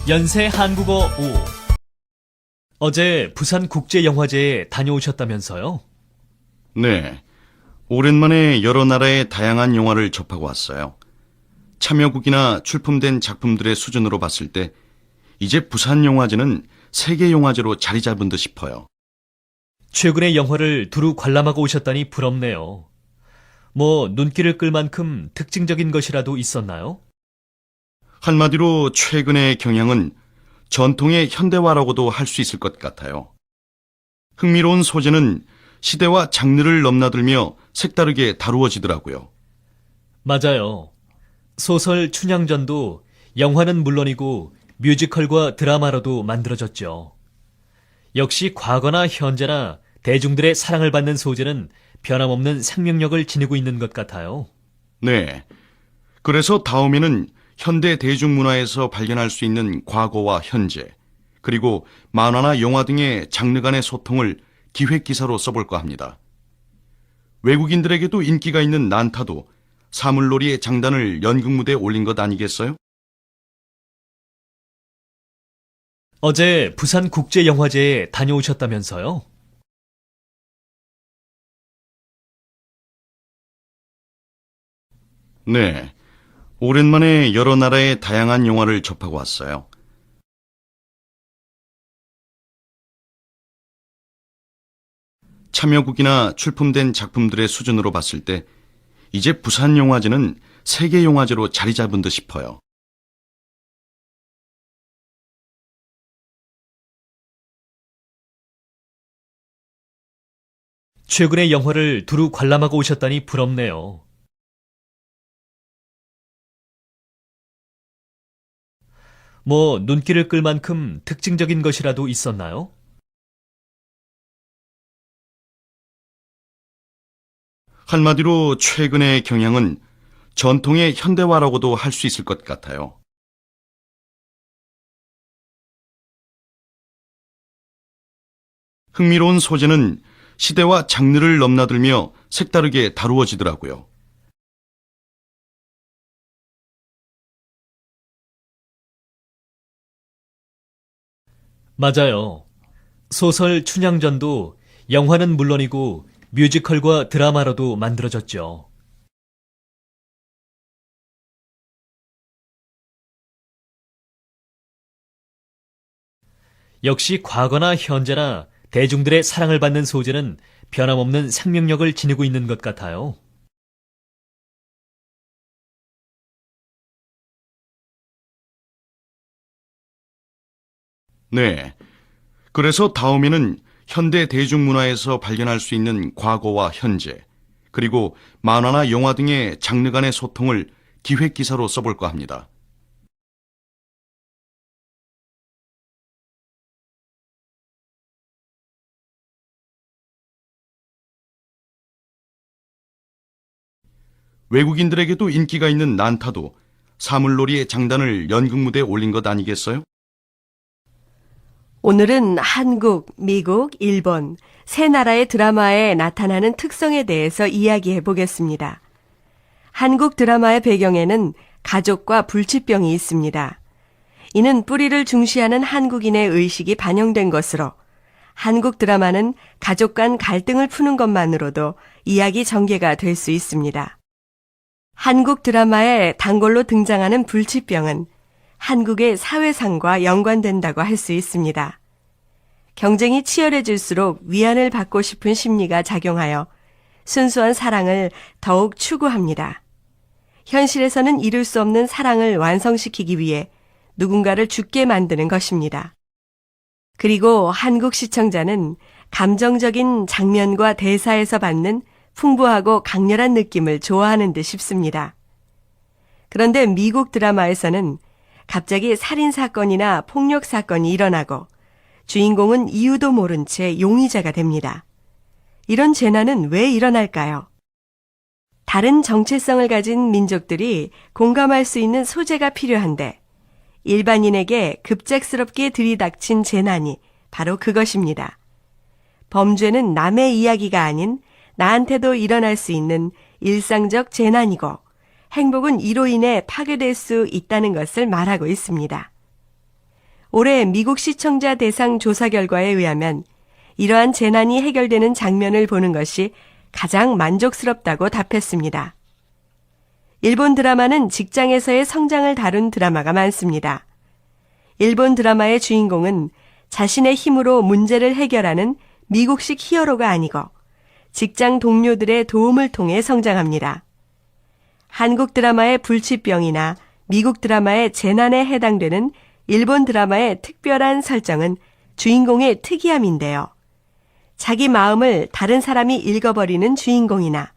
연세 한국어 5. 어제 부산국제영화제에 다녀오셨다면서요? 네. 오랜만에 여러 나라의 다양한 영화를 접하고 왔어요. 참여국이나 출품된 작품들의 수준으로 봤을 때 이제 부산영화제는 세계영화제로 자리 잡은 듯 싶어요. 최근에 영화를 두루 관람하고 오셨다니 부럽네요. 뭐 눈길을 끌 만큼 특징적인 것이라도 있었나요? 한마디로 최근의 경향은 전통의 현대화라고도 할 수 있을 것 같아요. 흥미로운 소재는 시대와 장르를 넘나들며 색다르게 다루어지더라고요. 맞아요. 소설 춘향전도 영화는 물론이고 뮤지컬과 드라마로도 만들어졌죠. 역시 과거나 현재나 대중들의 사랑을 받는 소재는 변함없는 생명력을 지니고 있는 것 같아요. 네. 그래서 다음에는 현대 대중문화에서 발견할 수 있는 과거와 현재, 그리고 만화나 영화 등의 장르 간의 소통을 기획기사로 써볼까 합니다. 외국인들에게도 인기가 있는 난타도 사물놀이의 장단을 연극무대에 올린 것 아니겠어요? 어제 부산국제영화제에 다녀오셨다면서요? 네. 오랜만에 여러 나라의 다양한 영화를 접하고 왔어요. 참여국이나 출품된 작품들의 수준으로 봤을 때 이제 부산영화제는 세계영화제로 자리 잡은 듯 싶어요. 최근에 영화를 두루 관람하고 오셨다니 부럽네요. 뭐 눈길을 끌 만큼 특징적인 것이라도 있었나요? 한마디로 최근의 경향은 전통의 현대화라고도 할 수 있을 것 같아요. 흥미로운 소재는 시대와 장르를 넘나들며 색다르게 다루어지더라고요. 맞아요. 소설 춘향전도 영화는 물론이고 뮤지컬과 드라마로도 만들어졌죠. 역시 과거나 현재나 대중들의 사랑을 받는 소재는 변함없는 생명력을 지니고 있는 것 같아요. 네. 그래서 다음에는 현대 대중문화에서 발견할 수 있는 과거와 현재, 그리고 만화나 영화 등의 장르 간의 소통을 기획기사로 써볼까 합니다. 외국인들에게도 인기가 있는 난타도 사물놀이의 장단을 연극무대에 올린 것 아니겠어요? 오늘은 한국, 미국, 일본 세 나라의 드라마에 나타나는 특성에 대해서 이야기해 보겠습니다. 한국 드라마의 배경에는 가족과 불치병이 있습니다. 이는 뿌리를 중시하는 한국인의 의식이 반영된 것으로 한국 드라마는 가족 간 갈등을 푸는 것만으로도 이야기 전개가 될 수 있습니다. 한국 드라마에 단골로 등장하는 불치병은 한국의 사회상과 연관된다고 할 수 있습니다. 경쟁이 치열해질수록 위안을 받고 싶은 심리가 작용하여 순수한 사랑을 더욱 추구합니다. 현실에서는 이룰 수 없는 사랑을 완성시키기 위해 누군가를 죽게 만드는 것입니다. 그리고 한국 시청자는 감정적인 장면과 대사에서 받는 풍부하고 강렬한 느낌을 좋아하는 듯 싶습니다. 그런데 미국 드라마에서는 갑자기 살인사건이나 폭력사건이 일어나고 주인공은 이유도 모른 채 용의자가 됩니다. 이런 재난은 왜 일어날까요? 다른 정체성을 가진 민족들이 공감할 수 있는 소재가 필요한데 일반인에게 급작스럽게 들이닥친 재난이 바로 그것입니다. 범죄는 남의 이야기가 아닌 나한테도 일어날 수 있는 일상적 재난이고 행복은 이로 인해 파괴될 수 있다는 것을 말하고 있습니다. 올해 미국 시청자 대상 조사 결과에 의하면 이러한 재난이 해결되는 장면을 보는 것이 가장 만족스럽다고 답했습니다. 일본 드라마는 직장에서의 성장을 다룬 드라마가 많습니다. 일본 드라마의 주인공은 자신의 힘으로 문제를 해결하는 미국식 히어로가 아니고 직장 동료들의 도움을 통해 성장합니다. 한국 드라마의 불치병이나 미국 드라마의 재난에 해당되는 일본 드라마의 특별한 설정은 주인공의 특이함인데요. 자기 마음을 다른 사람이 읽어버리는 주인공이나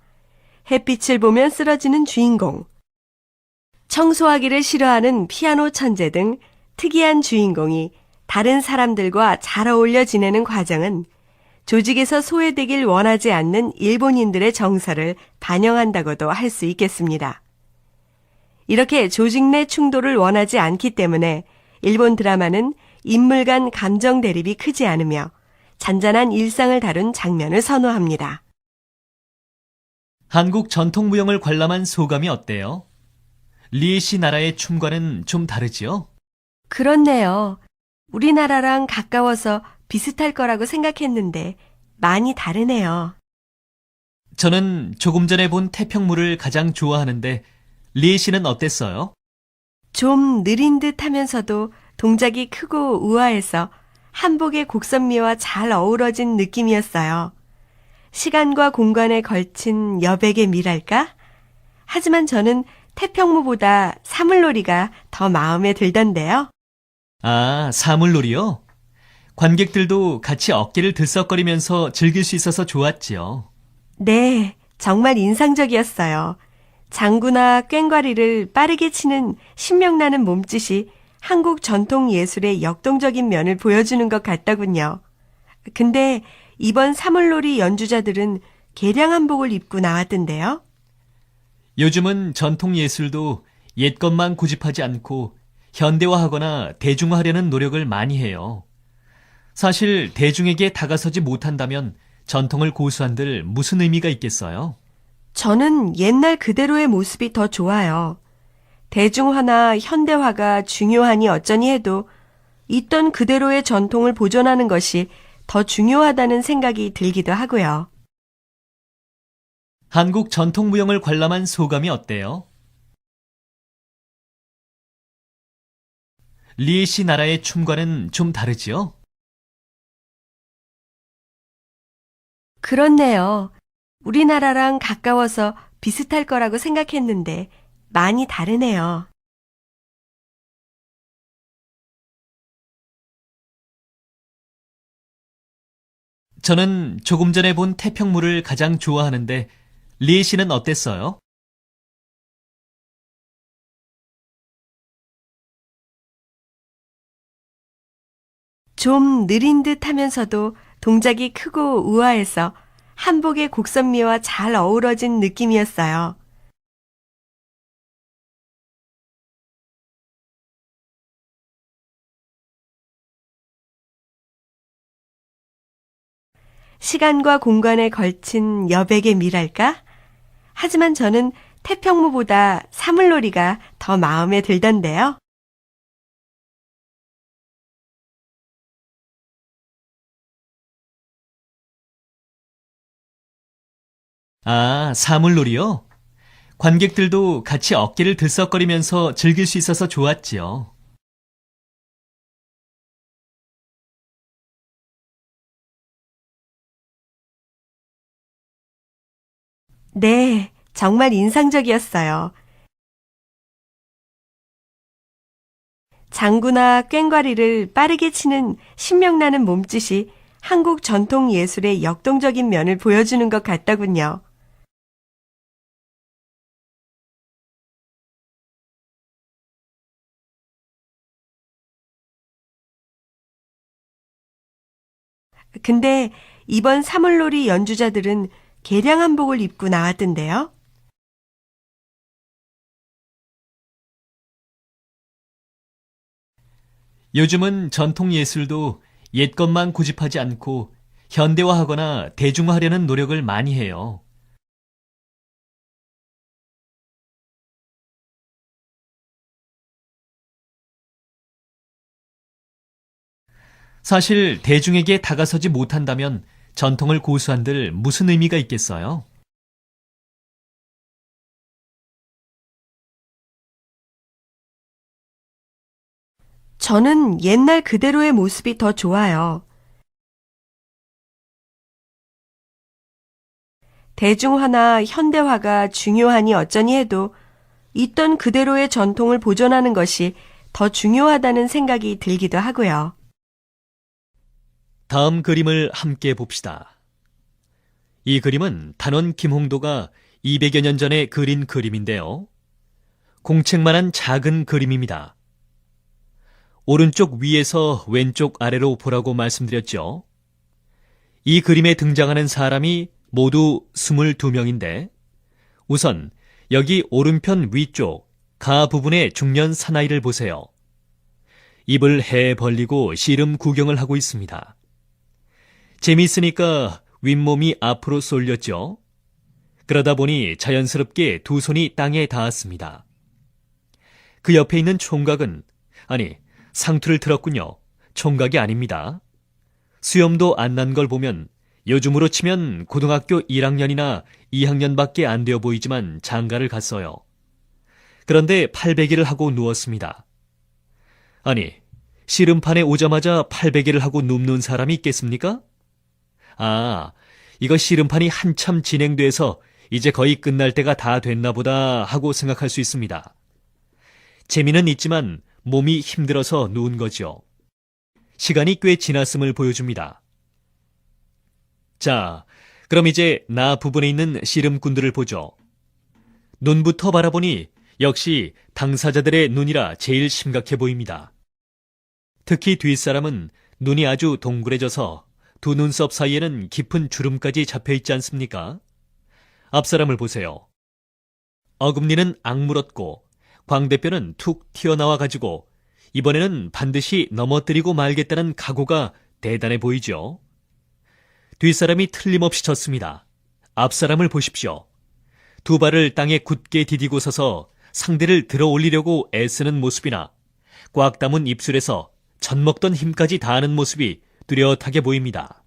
햇빛을 보면 쓰러지는 주인공, 청소하기를 싫어하는 피아노 천재 등 특이한 주인공이 다른 사람들과 잘 어울려 지내는 과정은 조직에서 소외되길 원하지 않는 일본인들의 정서를 반영한다고도 할 수 있겠습니다. 이렇게 조직 내 충돌을 원하지 않기 때문에 일본 드라마는 인물 간 감정 대립이 크지 않으며 잔잔한 일상을 다룬 장면을 선호합니다. 한국 전통무용을 관람한 소감이 어때요? 리에 씨 나라의 춤과는 좀 다르지요? 그렇네요. 우리나라랑 가까워서 비슷할 거라고 생각했는데 많이 다르네요. 저는 조금 전에 본 태평무를 가장 좋아하는데 리에 씨는 어땠어요? 좀 느린 듯 하면서도 동작이 크고 우아해서 한복의 곡선미와 잘 어우러진 느낌이었어요. 시간과 공간에 걸친 여백의 미랄까? 하지만 저는 태평무보다 사물놀이가 더 마음에 들던데요. 아, 사물놀이요? 관객들도 같이 어깨를 들썩거리면서 즐길 수 있어서 좋았지요. 네, 정말 인상적이었어요. 장구나 꽹과리를 빠르게 치는 신명나는 몸짓이 한국 전통 예술의 역동적인 면을 보여주는 것 같더군요. 근데 이번 사물놀이 연주자들은 개량 한복을 입고 나왔던데요. 요즘은 전통 예술도 옛 것만 고집하지 않고 현대화하거나 대중화하려는 노력을 많이 해요. 사실 대중에게 다가서지 못한다면 전통을 고수한들 무슨 의미가 있겠어요? 저는 옛날 그대로의 모습이 더 좋아요. 대중화나 현대화가 중요하니 어쩌니 해도 있던 그대로의 전통을 보존하는 것이 더 중요하다는 생각이 들기도 하고요. 한국 전통무용을 관람한 소감이 어때요? 리에 씨 나라의 춤과는 좀 다르지요? 그렇네요. 우리나라랑 가까워서 비슷할 거라고 생각했는데 많이 다르네요. 저는 조금 전에 본 태평무를 가장 좋아하는데 리에 씨는 어땠어요? 좀 느린 듯 하면서도 동작이 크고 우아해서 한복의 곡선미와 잘 어우러진 느낌이었어요. 시간과 공간에 걸친 여백의 미랄까? 하지만 저는 태평무보다 사물놀이가 더 마음에 들던데요. 아, 사물놀이요? 관객들도 같이 어깨를 들썩거리면서 즐길 수 있어서 좋았지요. 네, 정말 인상적이었어요. 장구나 꽹과리를 빠르게 치는 신명나는 몸짓이 한국 전통 예술의 역동적인 면을 보여주는 것 같더군요. 근데 이번 사물놀이 연주자들은 개량 한복을 입고 나왔던데요. 요즘은 전통 예술도 옛 것만 고집하지 않고 현대화하거나 대중화하려는 노력을 많이 해요. 사실 대중에게 다가서지 못한다면 전통을 고수한들 무슨 의미가 있겠어요? 저는 옛날 그대로의 모습이 더 좋아요. 대중화나 현대화가 중요하니 어쩌니 해도 있던 그대로의 전통을 보존하는 것이 더 중요하다는 생각이 들기도 하고요. 다음 그림을 함께 봅시다. 이 그림은 단원 김홍도가 200여 년 전에 그린 그림인데요. 공책만한 작은 그림입니다. 오른쪽 위에서 왼쪽 아래로 보라고 말씀드렸죠. 이 그림에 등장하는 사람이 모두 22명인데 우선 여기 오른편 위쪽 가 부분의 중년 사나이를 보세요. 입을 해 벌리고 씨름 구경을 하고 있습니다. 재미있으니까 윗몸이 앞으로 쏠렸죠. 그러다 보니 자연스럽게 두 손이 땅에 닿았습니다. 그 옆에 있는 총각은, 아니, 상투를 들었군요. 총각이 아닙니다. 수염도 안 난 걸 보면 요즘으로 치면 고등학교 1학년이나 2학년밖에 안 되어 보이지만 장가를 갔어요. 그런데 팔베개를 하고 누웠습니다. 아니, 씨름판에 오자마자 팔베개를 하고 눕는 사람이 있겠습니까? 아, 이거 씨름판이 한참 진행돼서 이제 거의 끝날 때가 다 됐나 보다 하고 생각할 수 있습니다. 재미는 있지만 몸이 힘들어서 누운 거죠. 시간이 꽤 지났음을 보여줍니다. 자, 그럼 이제 나 부분에 있는 씨름꾼들을 보죠. 눈부터 바라보니 역시 당사자들의 눈이라 제일 심각해 보입니다. 특히 뒷사람은 눈이 아주 동그래져서 두 눈썹 사이에는 깊은 주름까지 잡혀있지 않습니까? 앞사람을 보세요. 어금니는 악물었고 광대뼈는 툭 튀어나와 가지고 이번에는 반드시 넘어뜨리고 말겠다는 각오가 대단해 보이죠. 뒷사람이 틀림없이 졌습니다. 앞사람을 보십시오. 두 발을 땅에 굳게 디디고 서서 상대를 들어 올리려고 애쓰는 모습이나 꽉 담은 입술에서 젖먹던 힘까지 다하는 모습이 뚜렷하게 보입니다.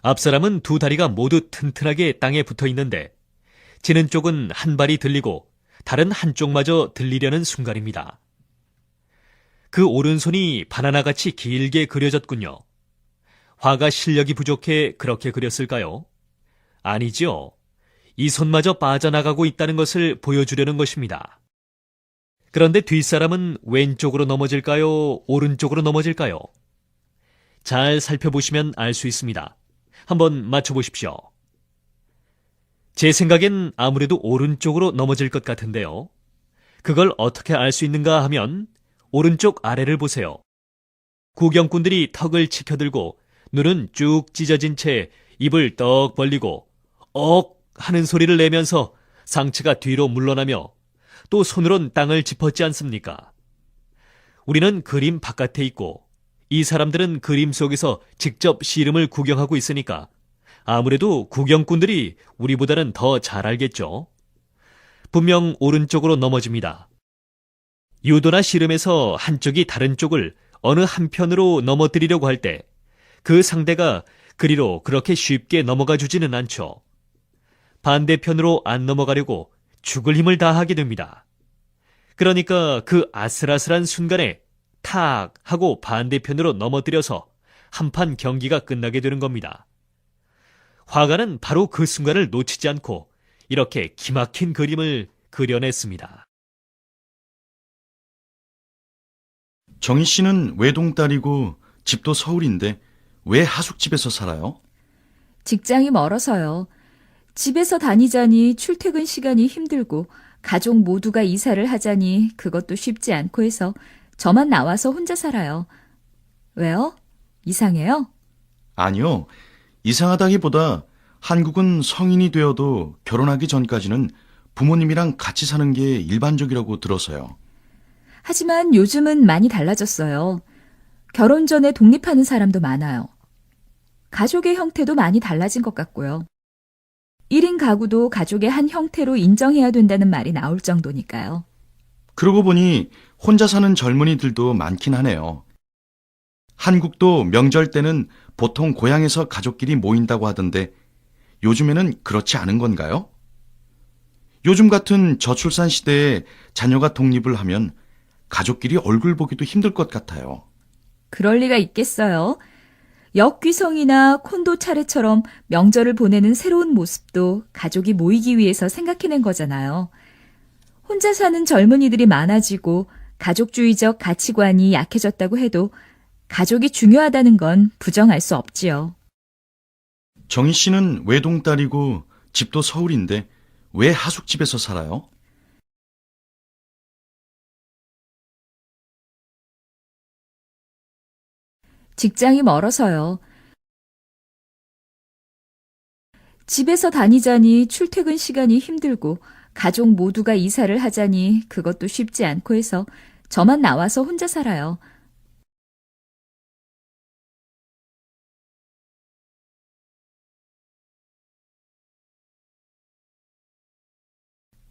앞사람은 두 다리가 모두 튼튼하게 땅에 붙어 있는데 지는 쪽은 한 발이 들리고 다른 한쪽마저 들리려는 순간입니다. 그 오른손이 바나나같이 길게 그려졌군요. 화가 실력이 부족해 그렇게 그렸을까요? 아니죠. 이 손마저 빠져나가고 있다는 것을 보여주려는 것입니다. 그런데 뒷사람은 왼쪽으로 넘어질까요? 오른쪽으로 넘어질까요? 잘 살펴보시면 알 수 있습니다. 한번 맞춰보십시오. 제 생각엔 아무래도 오른쪽으로 넘어질 것 같은데요. 그걸 어떻게 알 수 있는가 하면 오른쪽 아래를 보세요. 구경꾼들이 턱을 치켜들고 눈은 쭉 찢어진 채 입을 떡 벌리고 억 하는 소리를 내면서 상체가 뒤로 물러나며 또 손으론 땅을 짚었지 않습니까? 우리는 그림 바깥에 있고 이 사람들은 그림 속에서 직접 씨름을 구경하고 있으니까 아무래도 구경꾼들이 우리보다는 더 잘 알겠죠. 분명 오른쪽으로 넘어집니다. 유도나 씨름에서 한쪽이 다른 쪽을 어느 한편으로 넘어뜨리려고 할 때 그 상대가 그리로 그렇게 쉽게 넘어가 주지는 않죠. 반대편으로 안 넘어가려고 죽을 힘을 다하게 됩니다. 그러니까 그 아슬아슬한 순간에 탁 하고 반대편으로 넘어뜨려서 한판 경기가 끝나게 되는 겁니다. 화가는 바로 그 순간을 놓치지 않고 이렇게 기막힌 그림을 그려냈습니다. 정희 씨는 외동딸이고 집도 서울인데 왜 하숙집에서 살아요? 직장이 멀어서요. 집에서 다니자니 출퇴근 시간이 힘들고 가족 모두가 이사를 하자니 그것도 쉽지 않고 해서 저만 나와서 혼자 살아요. 왜요? 이상해요? 아니요. 이상하다기보다 한국은 성인이 되어도 결혼하기 전까지는 부모님이랑 같이 사는 게 일반적이라고 들어서요. 하지만 요즘은 많이 달라졌어요. 결혼 전에 독립하는 사람도 많아요. 가족의 형태도 많이 달라진 것 같고요. 1인 가구도 가족의 한 형태로 인정해야 된다는 말이 나올 정도니까요. 그러고 보니 혼자 사는 젊은이들도 많긴 하네요. 한국도 명절 때는 보통 고향에서 가족끼리 모인다고 하던데 요즘에는 그렇지 않은 건가요? 요즘 같은 저출산 시대에 자녀가 독립을 하면 가족끼리 얼굴 보기도 힘들 것 같아요. 그럴 리가 있겠어요. 역귀성이나 콘도 차례처럼 명절을 보내는 새로운 모습도 가족이 모이기 위해서 생각해낸 거잖아요. 혼자 사는 젊은이들이 많아지고 가족주의적 가치관이 약해졌다고 해도 가족이 중요하다는 건 부정할 수 없지요. 정희 씨는 외동딸이고 집도 서울인데 왜 하숙집에서 살아요? 직장이 멀어서요. 집에서 다니자니 출퇴근 시간이 힘들고 가족 모두가 이사를 하자니 그것도 쉽지 않고 해서 저만 나와서 혼자 살아요.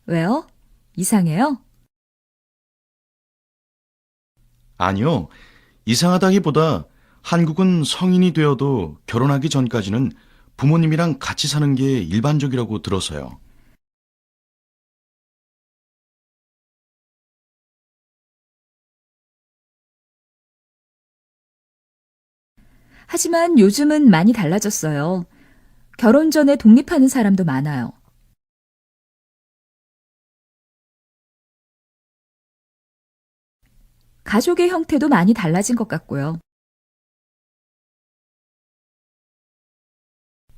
왜요? 이상해요? 아니요. 이상하다기보다 한국은 성인이 되어도 결혼하기 전까지는 부모님이랑 같이 사는 게 일반적이라고 들어서요. 하지만 요즘은 많이 달라졌어요. 결혼 전에 독립하는 사람도 많아요. 가족의 형태도 많이 달라진 것 같고요.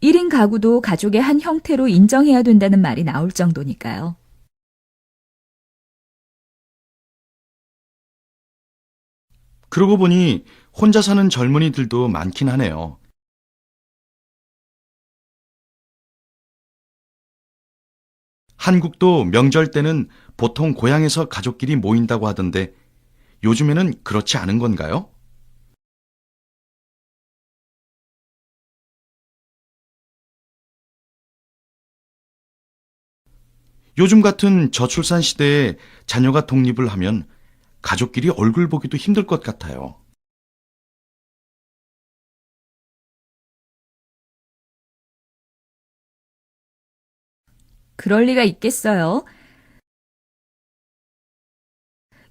1인 가구도 가족의 한 형태로 인정해야 된다는 말이 나올 정도니까요. 그러고 보니 혼자 사는 젊은이들도 많긴 하네요. 한국도 명절 때는 보통 고향에서 가족끼리 모인다고 하던데 요즘에는 그렇지 않은 건가요? 요즘 같은 저출산 시대에 자녀가 독립을 하면 가족끼리 얼굴 보기도 힘들 것 같아요. 그럴 리가 있겠어요.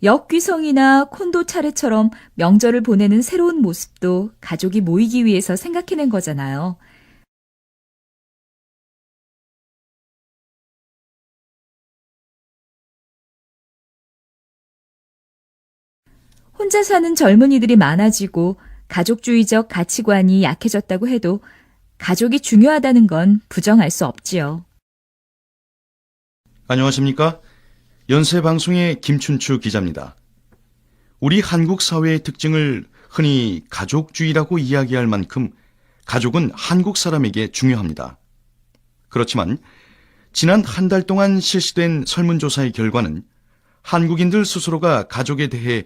역귀성이나 콘도 차례처럼 명절을 보내는 새로운 모습도 가족이 모이기 위해서 생각해낸 거잖아요. 혼자 사는 젊은이들이 많아지고 가족주의적 가치관이 약해졌다고 해도 가족이 중요하다는 건 부정할 수 없지요. 안녕하십니까? 연세방송의 김춘추 기자입니다. 우리 한국 사회의 특징을 흔히 가족주의라고 이야기할 만큼 가족은 한국 사람에게 중요합니다. 그렇지만 지난 한 달 동안 실시된 설문조사의 결과는 한국인들 스스로가 가족에 대해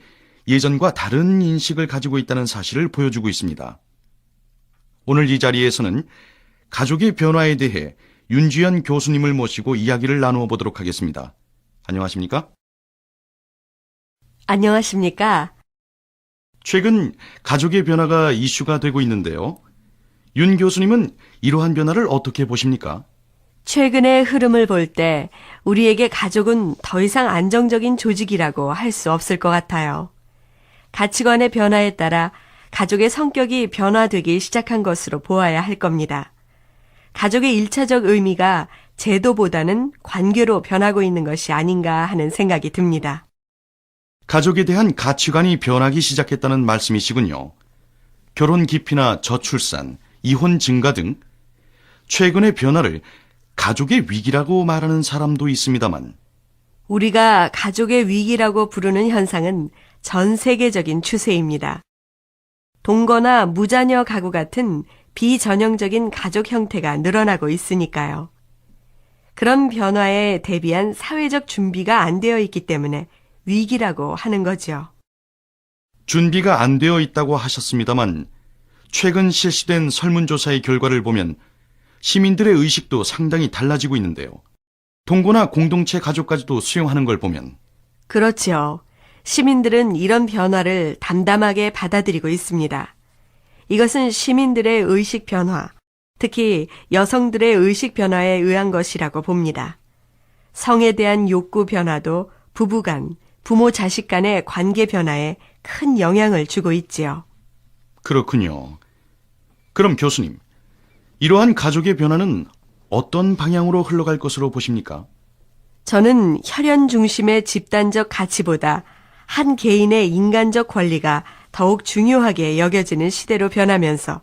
예전과 다른 인식을 가지고 있다는 사실을 보여주고 있습니다. 오늘 이 자리에서는 가족의 변화에 대해 윤주연 교수님을 모시고 이야기를 나누어 보도록 하겠습니다. 안녕하십니까? 안녕하십니까? 최근 가족의 변화가 이슈가 되고 있는데요. 윤 교수님은 이러한 변화를 어떻게 보십니까? 최근의 흐름을 볼 때 우리에게 가족은 더 이상 안정적인 조직이라고 할 수 없을 것 같아요. 가치관의 변화에 따라 가족의 성격이 변화되기 시작한 것으로 보아야 할 겁니다. 가족의 1차적 의미가 제도보다는 관계로 변하고 있는 것이 아닌가 하는 생각이 듭니다. 가족에 대한 가치관이 변하기 시작했다는 말씀이시군요. 결혼 기피나 저출산, 이혼 증가 등 최근의 변화를 가족의 위기라고 말하는 사람도 있습니다만 우리가 가족의 위기라고 부르는 현상은 전 세계적인 추세입니다. 동거나 무자녀 가구 같은 비전형적인 가족 형태가 늘어나고 있으니까요. 그런 변화에 대비한 사회적 준비가 안 되어 있기 때문에 위기라고 하는 거죠. 준비가 안 되어 있다고 하셨습니다만 최근 실시된 설문조사의 결과를 보면 시민들의 의식도 상당히 달라지고 있는데요. 동거나 공동체 가족까지도 수용하는 걸 보면 그렇죠. 시민들은 이런 변화를 담담하게 받아들이고 있습니다. 이것은 시민들의 의식 변화, 특히 여성들의 의식 변화에 의한 것이라고 봅니다. 성에 대한 욕구 변화도 부부간, 부모 자식 간의 관계 변화에 큰 영향을 주고 있지요. 그렇군요. 그럼 교수님, 이러한 가족의 변화는 어떤 방향으로 흘러갈 것으로 보십니까? 저는 혈연 중심의 집단적 가치보다 한 개인의 인간적 권리가 더욱 중요하게 여겨지는 시대로 변하면서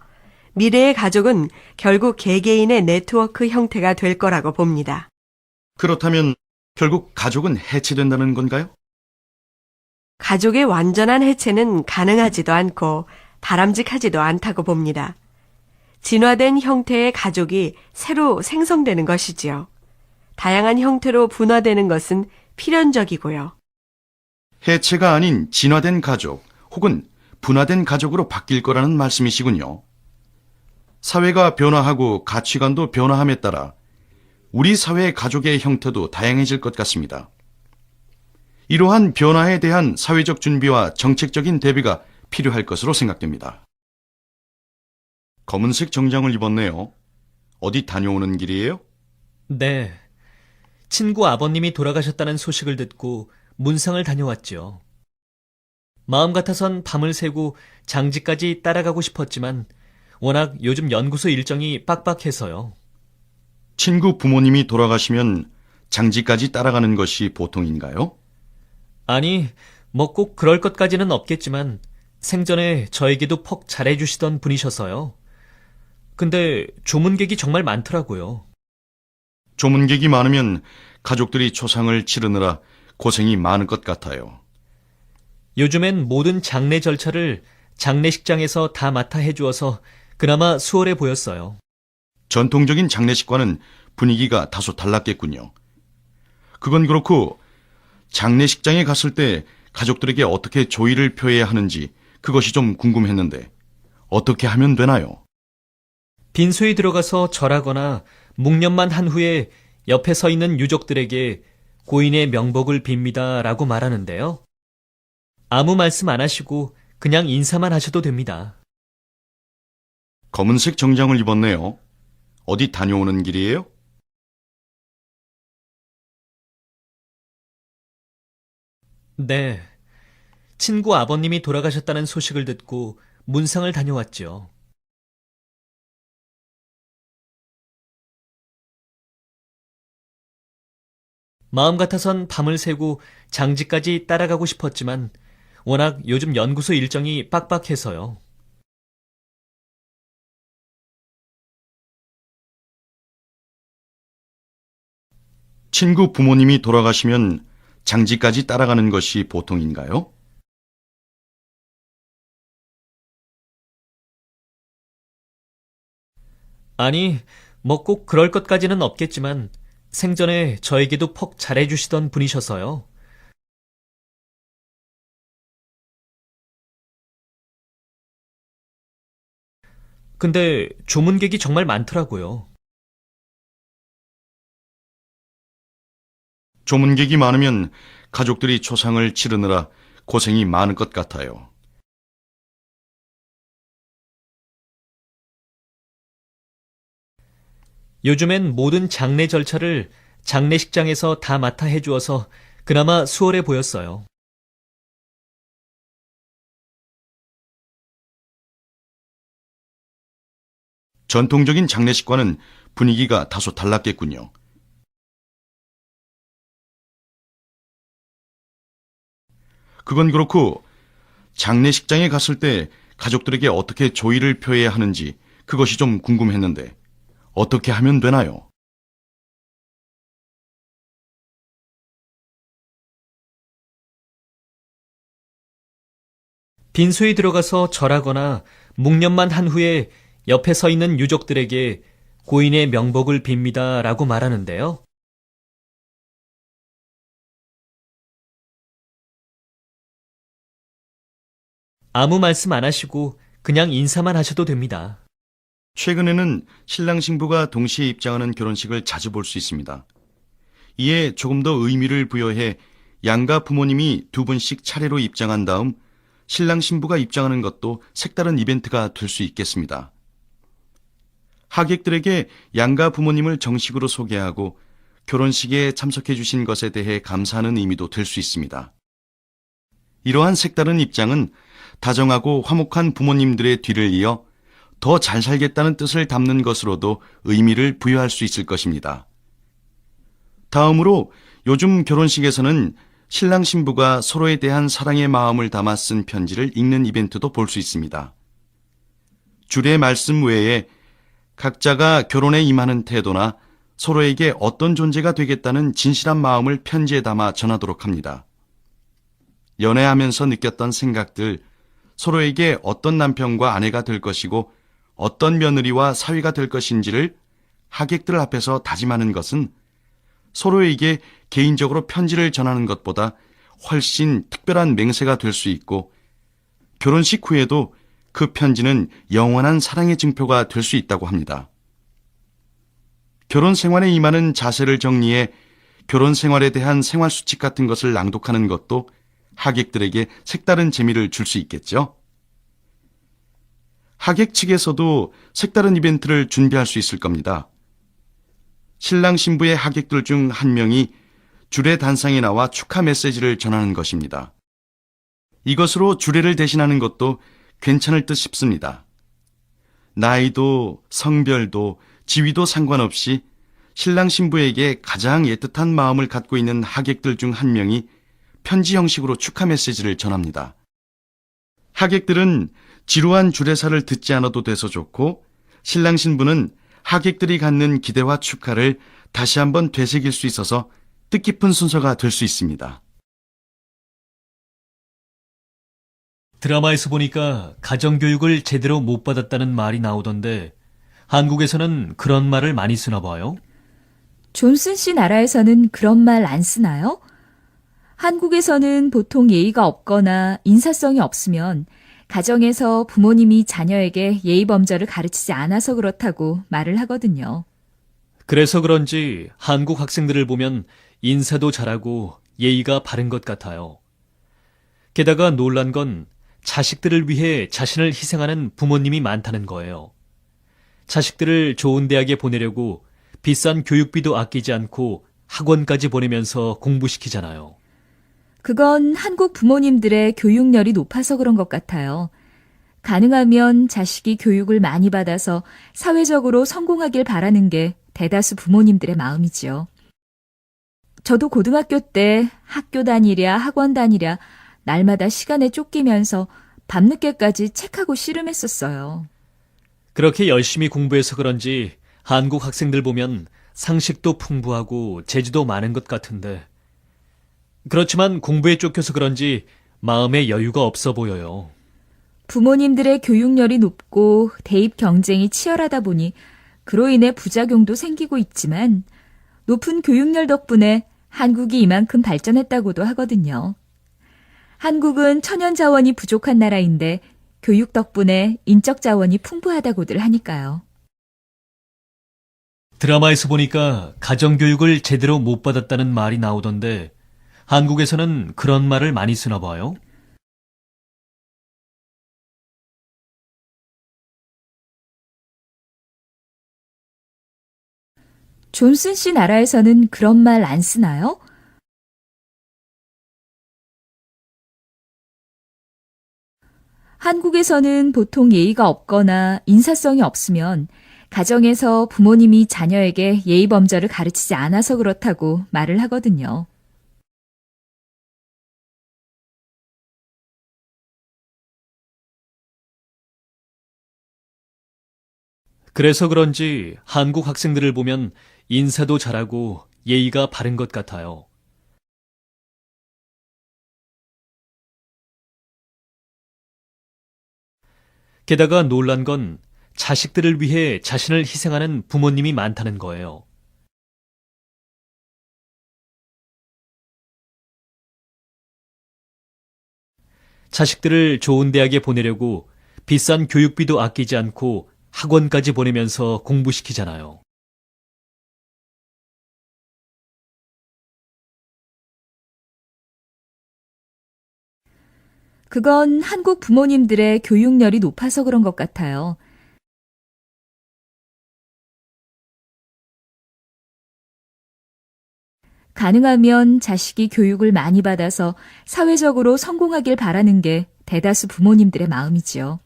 미래의 가족은 결국 개개인의 네트워크 형태가 될 거라고 봅니다. 그렇다면 결국 가족은 해체된다는 건가요? 가족의 완전한 해체는 가능하지도 않고 바람직하지도 않다고 봅니다. 진화된 형태의 가족이 새로 생성되는 것이지요. 다양한 형태로 분화되는 것은 필연적이고요. 해체가 아닌 진화된 가족 혹은 분화된 가족으로 바뀔 거라는 말씀이시군요. 사회가 변화하고 가치관도 변화함에 따라 우리 사회의 가족의 형태도 다양해질 것 같습니다. 이러한 변화에 대한 사회적 준비와 정책적인 대비가 필요할 것으로 생각됩니다. 검은색 정장을 입었네요. 어디 다녀오는 길이에요? 네. 친구 아버님이 돌아가셨다는 소식을 듣고 문상을 다녀왔죠. 마음 같아선 밤을 새고 장지까지 따라가고 싶었지만 워낙 요즘 연구소 일정이 빡빡해서요. 친구 부모님이 돌아가시면 장지까지 따라가는 것이 보통인가요? 아니, 뭐 꼭 그럴 것까지는 없겠지만 생전에 저에게도 퍽 잘해주시던 분이셔서요. 근데 조문객이 정말 많더라고요. 조문객이 많으면 가족들이 초상을 치르느라 고생이 많을 것 같아요. 요즘엔 모든 장례 절차를 장례식장에서 다 맡아 해주어서 그나마 수월해 보였어요. 전통적인 장례식과는 분위기가 다소 달랐겠군요. 그건 그렇고 장례식장에 갔을 때 가족들에게 어떻게 조의를 표해야 하는지 그것이 좀 궁금했는데 어떻게 하면 되나요? 빈소에 들어가서 절하거나 묵념만 한 후에 옆에 서 있는 유족들에게 고인의 명복을 빕니다라고 말하는데요. 아무 말씀 안 하시고 그냥 인사만 하셔도 됩니다. 검은색 정장을 입었네요. 어디 다녀오는 길이에요? 네. 친구 아버님이 돌아가셨다는 소식을 듣고 문상을 다녀왔죠. 마음 같아선 밤을 새고 장지까지 따라가고 싶었지만 워낙 요즘 연구소 일정이 빡빡해서요. 친구 부모님이 돌아가시면 장지까지 따라가는 것이 보통인가요? 아니, 뭐 꼭 그럴 것까지는 없겠지만 생전에 저에게도 퍽 잘해주시던 분이셔서요. 근데 조문객이 정말 많더라고요. 조문객이 많으면 가족들이 초상을 치르느라 고생이 많을 것 같아요. 요즘엔 모든 장례 절차를 장례식장에서 다 맡아 해주어서 그나마 수월해 보였어요. 전통적인 장례식과는 분위기가 다소 달랐겠군요. 그건 그렇고 장례식장에 갔을 때 가족들에게 어떻게 조의를 표해야 하는지 그것이 좀 궁금했는데 어떻게 하면 되나요? 빈소에 들어가서 절하거나 묵념만 한 후에 옆에 서 있는 유족들에게 고인의 명복을 빕니다라고 말하는데요. 아무 말씀 안 하시고 그냥 인사만 하셔도 됩니다. 최근에는 신랑 신부가 동시에 입장하는 결혼식을 자주 볼 수 있습니다. 이에 조금 더 의미를 부여해 양가 부모님이 두 분씩 차례로 입장한 다음 신랑 신부가 입장하는 것도 색다른 이벤트가 될 수 있겠습니다. 하객들에게 양가 부모님을 정식으로 소개하고 결혼식에 참석해 주신 것에 대해 감사하는 의미도 될 수 있습니다. 이러한 색다른 입장은 다정하고 화목한 부모님들의 뒤를 이어 더 잘 살겠다는 뜻을 담는 것으로도 의미를 부여할 수 있을 것입니다. 다음으로 요즘 결혼식에서는 신랑 신부가 서로에 대한 사랑의 마음을 담아 쓴 편지를 읽는 이벤트도 볼 수 있습니다. 주례 말씀 외에 각자가 결혼에 임하는 태도나 서로에게 어떤 존재가 되겠다는 진실한 마음을 편지에 담아 전하도록 합니다. 연애하면서 느꼈던 생각들, 서로에게 어떤 남편과 아내가 될 것이고 어떤 며느리와 사위가 될 것인지를 하객들 앞에서 다짐하는 것은 서로에게 개인적으로 편지를 전하는 것보다 훨씬 특별한 맹세가 될 수 있고 결혼식 후에도 그 편지는 영원한 사랑의 증표가 될 수 있다고 합니다. 결혼 생활에 임하는 자세를 정리해 결혼 생활에 대한 생활 수칙 같은 것을 낭독하는 것도 하객들에게 색다른 재미를 줄 수 있겠죠. 하객 측에서도 색다른 이벤트를 준비할 수 있을 겁니다. 신랑 신부의 하객들 중 한 명이 주례 단상에 나와 축하 메시지를 전하는 것입니다. 이것으로 주례를 대신하는 것도 괜찮을 듯 싶습니다. 나이도 성별도 지위도 상관없이 신랑 신부에게 가장 애틋한 마음을 갖고 있는 하객들 중 한 명이 편지 형식으로 축하 메시지를 전합니다. 하객들은 지루한 주례사를 듣지 않아도 돼서 좋고 신랑 신부는 하객들이 갖는 기대와 축하를 다시 한번 되새길 수 있어서 뜻깊은 순서가 될 수 있습니다. 드라마에서 보니까 가정교육을 제대로 못 받았다는 말이 나오던데 한국에서는 그런 말을 많이 쓰나 봐요? 존슨 씨 나라에서는 그런 말 안 쓰나요? 한국에서는 보통 예의가 없거나 인사성이 없으면 가정에서 부모님이 자녀에게 예의 범절을 가르치지 않아서 그렇다고 말을 하거든요. 그래서 그런지 한국 학생들을 보면 인사도 잘하고 예의가 바른 것 같아요. 게다가 놀란 건 자식들을 위해 자신을 희생하는 부모님이 많다는 거예요. 자식들을 좋은 대학에 보내려고 비싼 교육비도 아끼지 않고 학원까지 보내면서 공부시키잖아요. 그건 한국 부모님들의 교육열이 높아서 그런 것 같아요. 가능하면 자식이 교육을 많이 받아서 사회적으로 성공하길 바라는 게 대다수 부모님들의 마음이지요. 저도 고등학교 때 학교 다니랴 학원 다니랴 날마다 시간에 쫓기면서 밤늦게까지 책하고 씨름했었어요. 그렇게 열심히 공부해서 그런지 한국 학생들 보면 상식도 풍부하고 재주도 많은 것 같은데 그렇지만 공부에 쫓겨서 그런지 마음에 여유가 없어 보여요. 부모님들의 교육열이 높고 대입 경쟁이 치열하다 보니 그로 인해 부작용도 생기고 있지만 높은 교육열 덕분에 한국이 이만큼 발전했다고도 하거든요. 한국은 천연 자원이 부족한 나라인데 교육 덕분에 인적 자원이 풍부하다고들 하니까요. 드라마에서 보니까 가정교육을 제대로 못 받았다는 말이 나오던데 한국에서는 그런 말을 많이 쓰나 봐요? 존슨 씨 나라에서는 그런 말 안 쓰나요? 한국에서는 보통 예의가 없거나 인사성이 없으면 가정에서 부모님이 자녀에게 예의 범절을 가르치지 않아서 그렇다고 말을 하거든요. 그래서 그런지 한국 학생들을 보면 인사도 잘하고 예의가 바른 것 같아요. 게다가 놀란 건 자식들을 위해 자신을 희생하는 부모님이 많다는 거예요. 자식들을 좋은 대학에 보내려고 비싼 교육비도 아끼지 않고 학원까지 보내면서 공부시키잖아요. 그건 한국 부모님들의 교육열이 높아서 그런 것 같아요. 가능하면 자식이 교육을 많이 받아서 사회적으로 성공하길 바라는 게 대다수 부모님들의 마음이지요.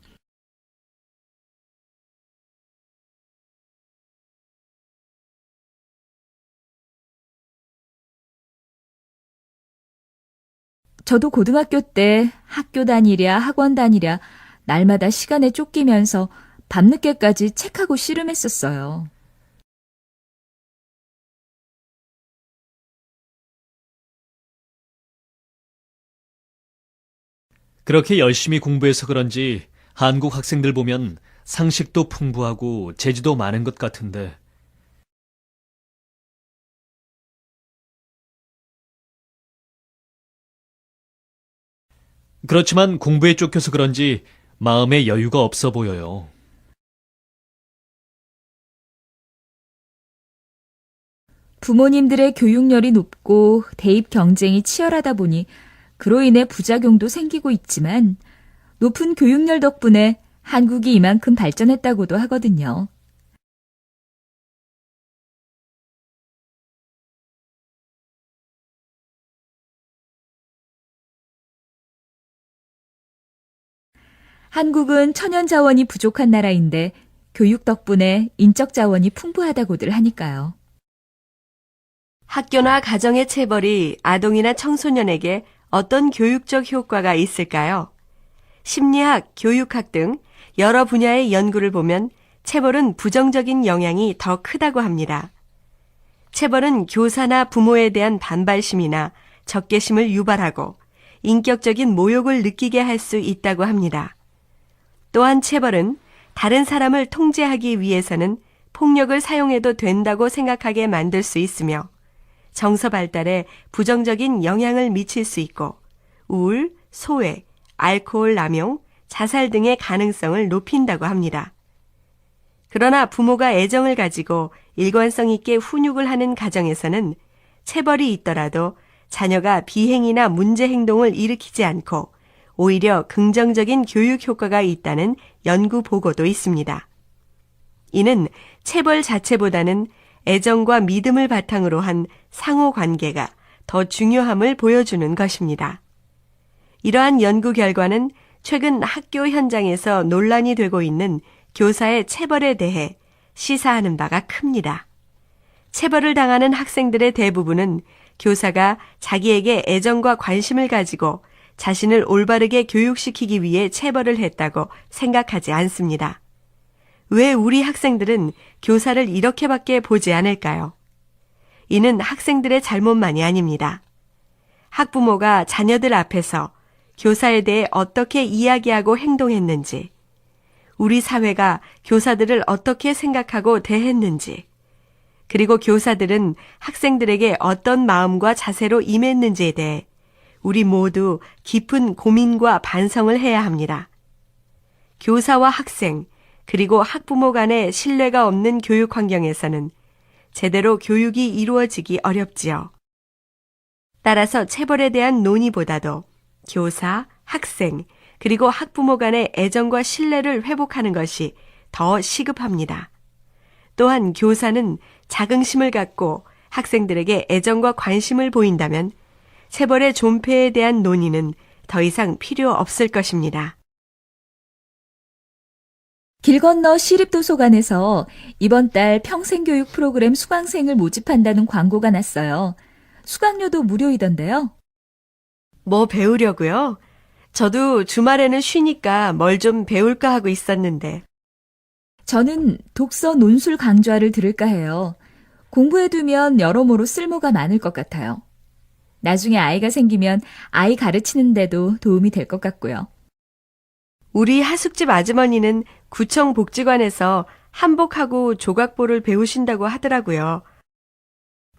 저도 고등학교 때 학교 다니랴 학원 다니랴 날마다 시간에 쫓기면서 밤늦게까지 책하고 씨름했었어요. 그렇게 열심히 공부해서 그런지 한국 학생들 보면 상식도 풍부하고 재주도 많은 것 같은데 그렇지만 공부에 쫓겨서 그런지 마음에 여유가 없어 보여요. 부모님들의 교육열이 높고 대입 경쟁이 치열하다 보니 그로 인해 부작용도 생기고 있지만 높은 교육열 덕분에 한국이 이만큼 발전했다고도 하거든요. 한국은 천연 자원이 부족한 나라인데 교육 덕분에 인적 자원이 풍부하다고들 하니까요. 학교나 가정의 체벌이 아동이나 청소년에게 어떤 교육적 효과가 있을까요? 심리학, 교육학 등 여러 분야의 연구를 보면 체벌은 부정적인 영향이 더 크다고 합니다. 체벌은 교사나 부모에 대한 반발심이나 적개심을 유발하고 인격적인 모욕을 느끼게 할 수 있다고 합니다. 또한 체벌은 다른 사람을 통제하기 위해서는 폭력을 사용해도 된다고 생각하게 만들 수 있으며 정서 발달에 부정적인 영향을 미칠 수 있고 우울, 소외, 알코올 남용, 자살 등의 가능성을 높인다고 합니다. 그러나 부모가 애정을 가지고 일관성 있게 훈육을 하는 가정에서는 체벌이 있더라도 자녀가 비행이나 문제 행동을 일으키지 않고 오히려 긍정적인 교육 효과가 있다는 연구 보고도 있습니다. 이는 체벌 자체보다는 애정과 믿음을 바탕으로 한 상호 관계가 더 중요함을 보여주는 것입니다. 이러한 연구 결과는 최근 학교 현장에서 논란이 되고 있는 교사의 체벌에 대해 시사하는 바가 큽니다. 체벌을 당하는 학생들의 대부분은 교사가 자기에게 애정과 관심을 가지고 자신을 올바르게 교육시키기 위해 체벌을 했다고 생각하지 않습니다. 왜 우리 학생들은 교사를 이렇게밖에 보지 않을까요? 이는 학생들의 잘못만이 아닙니다. 학부모가 자녀들 앞에서 교사에 대해 어떻게 이야기하고 행동했는지, 우리 사회가 교사들을 어떻게 생각하고 대했는지, 그리고 교사들은 학생들에게 어떤 마음과 자세로 임했는지에 대해 우리 모두 깊은 고민과 반성을 해야 합니다. 교사와 학생, 그리고 학부모 간의 신뢰가 없는 교육 환경에서는 제대로 교육이 이루어지기 어렵지요. 따라서 체벌에 대한 논의보다도 교사, 학생, 그리고 학부모 간의 애정과 신뢰를 회복하는 것이 더 시급합니다. 또한 교사는 자긍심을 갖고 학생들에게 애정과 관심을 보인다면 체벌의 존폐에 대한 논의는 더 이상 필요 없을 것입니다. 길 건너 시립도서관에서 이번 달 평생교육 프로그램 수강생을 모집한다는 광고가 났어요. 수강료도 무료이던데요. 뭐 배우려고요? 저도 주말에는 쉬니까 뭘 좀 배울까 하고 있었는데. 저는 독서 논술 강좌를 들을까 해요. 공부해두면 여러모로 쓸모가 많을 것 같아요. 나중에 아이가 생기면 아이 가르치는데도 도움이 될 것 같고요. 우리 하숙집 아주머니는 구청 복지관에서 한복하고 조각보를 배우신다고 하더라고요.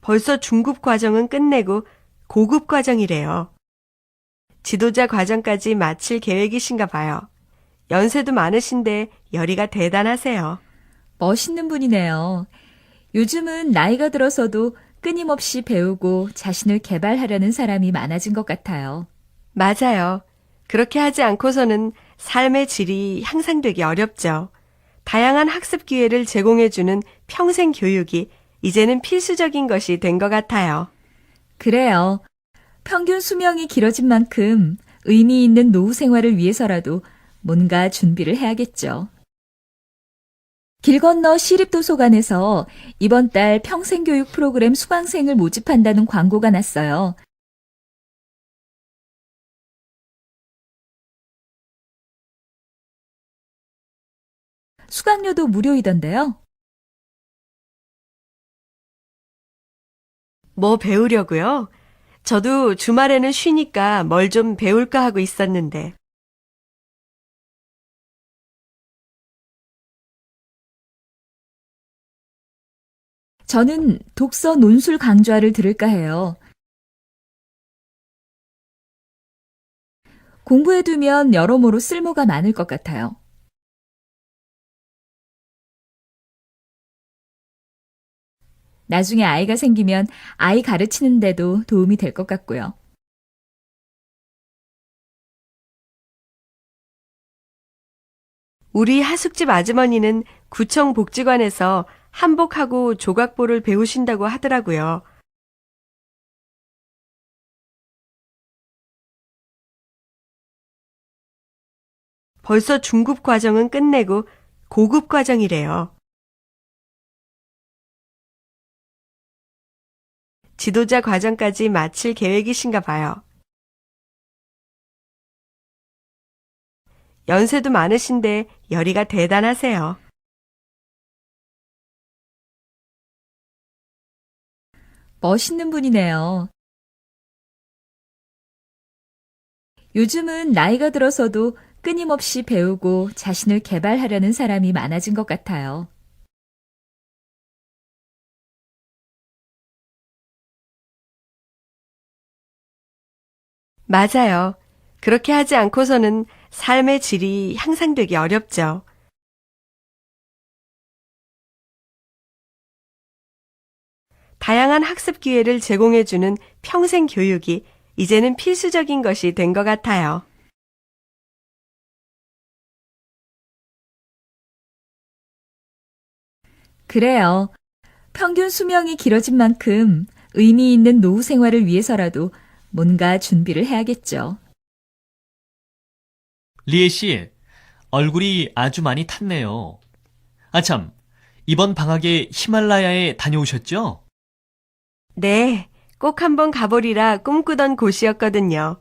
벌써 중급 과정은 끝내고 고급 과정이래요. 지도자 과정까지 마칠 계획이신가 봐요. 연세도 많으신데 열의가 대단하세요. 멋있는 분이네요. 요즘은 나이가 들어서도 끊임없이 배우고 자신을 개발하려는 사람이 많아진 것 같아요. 맞아요. 그렇게 하지 않고서는 삶의 질이 향상되기 어렵죠. 다양한 학습 기회를 제공해주는 평생 교육이 이제는 필수적인 것이 된 것 같아요. 그래요. 평균 수명이 길어진 만큼 의미 있는 노후 생활을 위해서라도 뭔가 준비를 해야겠죠. 길 건너 시립도서관에서 이번 달 평생교육 프로그램 수강생을 모집한다는 광고가 났어요. 수강료도 무료이던데요. 뭐 배우려고요? 저도 주말에는 쉬니까 뭘 좀 배울까 하고 있었는데. 저는 독서 논술 강좌를 들을까 해요. 공부해두면 여러모로 쓸모가 많을 것 같아요. 나중에 아이가 생기면 아이 가르치는데도 도움이 될 것 같고요. 우리 하숙집 아주머니는 구청 복지관에서 한복하고 조각보를 배우신다고 하더라고요. 벌써 중급 과정은 끝내고 고급 과정이래요. 지도자 과정까지 마칠 계획이신가 봐요. 연세도 많으신데 열의가 대단하세요. 멋있는 분이네요. 요즘은 나이가 들어서도 끊임없이 배우고 자신을 개발하려는 사람이 많아진 것 같아요. 맞아요. 그렇게 하지 않고서는 삶의 질이 향상되기 어렵죠. 다양한 학습 기회를 제공해주는 평생 교육이 이제는 필수적인 것이 된 것 같아요. 그래요. 평균 수명이 길어진 만큼 의미 있는 노후 생활을 위해서라도 뭔가 준비를 해야겠죠. 리에 씨, 얼굴이 아주 많이 탔네요. 아참, 이번 방학에 히말라야에 다녀오셨죠? 네, 꼭 한번 가보리라 꿈꾸던 곳이었거든요.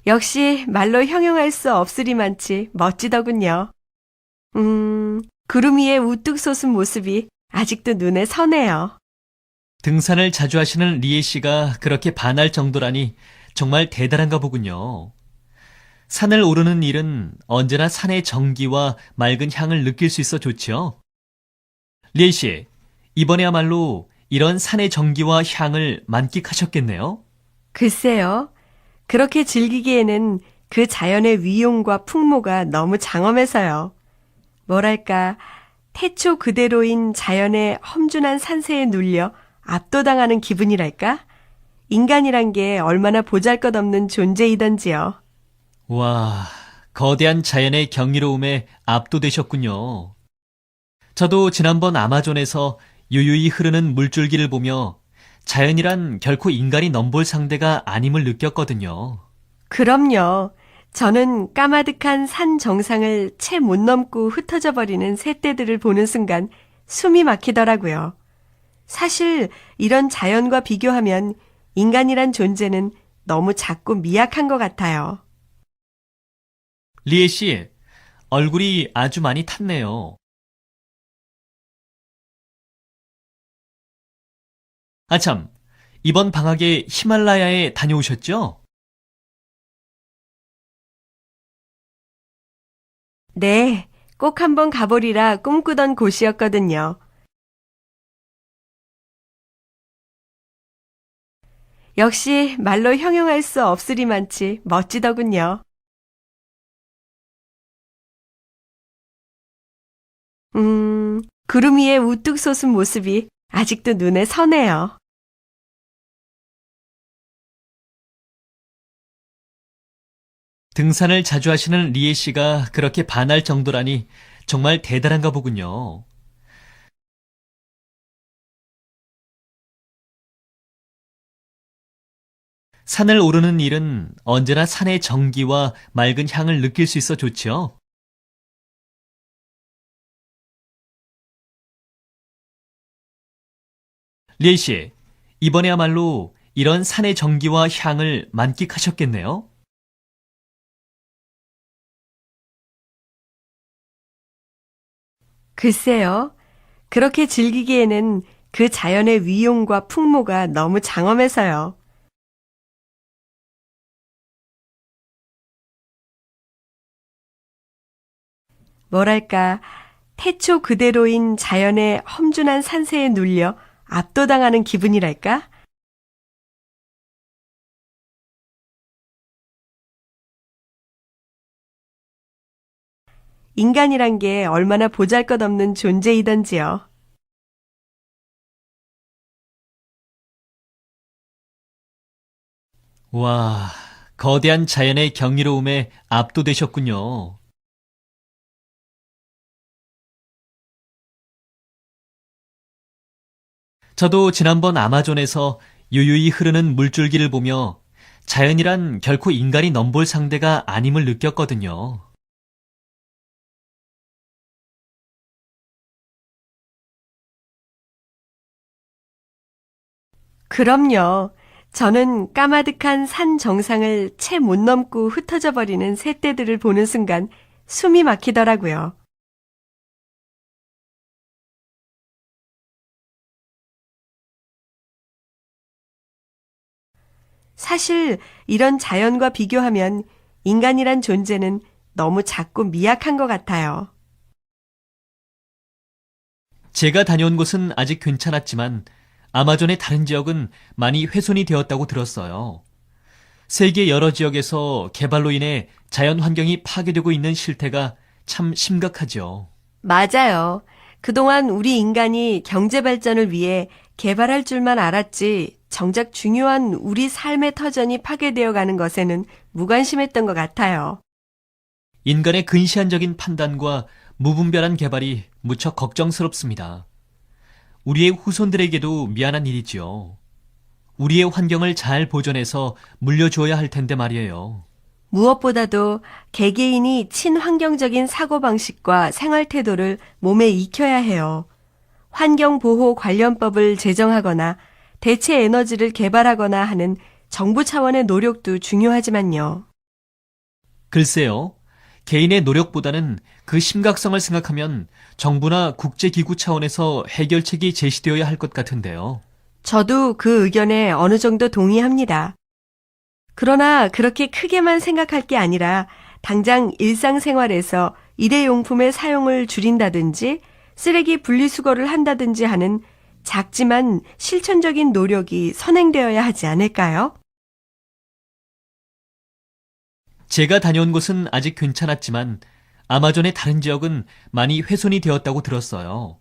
역시 말로 형용할 수 없으리만치 멋지더군요. 구름 위에 우뚝 솟은 모습이 아직도 눈에 선해요. 등산을 자주 하시는 리에 씨가 그렇게 반할 정도라니 정말 대단한가 보군요. 산을 오르는 일은 언제나 산의 정기와 맑은 향을 느낄 수 있어 좋죠. 리에 씨, 이번에야말로 이런 산의 정기와 향을 만끽하셨겠네요. 글쎄요. 그렇게 즐기기에는 그 자연의 위용과 풍모가 너무 장엄해서요. 뭐랄까, 태초 그대로인 자연의 험준한 산세에 눌려 압도당하는 기분이랄까? 인간이란 게 얼마나 보잘것없는 존재이던지요. 와, 거대한 자연의 경이로움에 압도되셨군요. 저도 지난번 아마존에서 유유히 흐르는 물줄기를 보며 자연이란 결코 인간이 넘볼 상대가 아님을 느꼈거든요. 그럼요. 저는 까마득한 산 정상을 채 못 넘고 흩어져 버리는 새떼들을 보는 순간 숨이 막히더라고요. 사실 이런 자연과 비교하면 인간이란 존재는 너무 작고 미약한 것 같아요. 리에 씨, 얼굴이 아주 많이 탔네요. 아참, 이번 방학에 히말라야에 다녀오셨죠? 네, 꼭 한번 가보리라 꿈꾸던 곳이었거든요. 역시 말로 형용할 수 없으리만치 멋지더군요. 구름 위에 우뚝 솟은 모습이 아직도 눈에 선해요. 등산을 자주 하시는 리에 씨가 그렇게 반할 정도라니 정말 대단한가 보군요. 산을 오르는 일은 언제나 산의 정기와 맑은 향을 느낄 수 있어 좋죠. 리에 씨, 이번에야말로 이런 산의 정기와 향을 만끽하셨겠네요? 글쎄요. 그렇게 즐기기에는 그 자연의 위용과 풍모가 너무 장엄해서요. 뭐랄까, 태초 그대로인 자연의 험준한 산세에 눌려 압도당하는 기분이랄까? 인간이란 게 얼마나 보잘것없는 존재이던지요. 와, 거대한 자연의 경이로움에 압도되셨군요. 저도 지난번 아마존에서 유유히 흐르는 물줄기를 보며 자연이란 결코 인간이 넘볼 상대가 아님을 느꼈거든요. 그럼요. 저는 까마득한 산 정상을 채 못 넘고 흩어져 버리는 새떼들을 보는 순간 숨이 막히더라고요. 사실 이런 자연과 비교하면 인간이란 존재는 너무 작고 미약한 것 같아요. 제가 다녀온 곳은 아직 괜찮았지만 아마존의 다른 지역은 많이 훼손이 되었다고 들었어요. 세계 여러 지역에서 개발로 인해 자연 환경이 파괴되고 있는 실태가 참 심각하죠. 맞아요. 그동안 우리 인간이 경제 발전을 위해 개발할 줄만 알았지 정작 중요한 우리 삶의 터전이 파괴되어 가는 것에는 무관심했던 것 같아요. 인간의 근시안적인 판단과 무분별한 개발이 무척 걱정스럽습니다. 우리의 후손들에게도 미안한 일이지요. 우리의 환경을 잘 보존해서 물려주어야 할 텐데 말이에요. 무엇보다도 개개인이 친환경적인 사고방식과 생활태도를 몸에 익혀야 해요. 환경보호 관련법을 제정하거나 대체 에너지를 개발하거나 하는 정부 차원의 노력도 중요하지만요. 글쎄요. 개인의 노력보다는 그 심각성을 생각하면 정부나 국제기구 차원에서 해결책이 제시되어야 할 것 같은데요. 저도 그 의견에 어느 정도 동의합니다. 그러나 그렇게 크게만 생각할 게 아니라 당장 일상생활에서 일회용품의 사용을 줄인다든지 쓰레기 분리수거를 한다든지 하는 작지만 실천적인 노력이 선행되어야 하지 않을까요? 제가 다녀온 곳은 아직 괜찮았지만 아마존의 다른 지역은 많이 훼손이 되었다고 들었어요.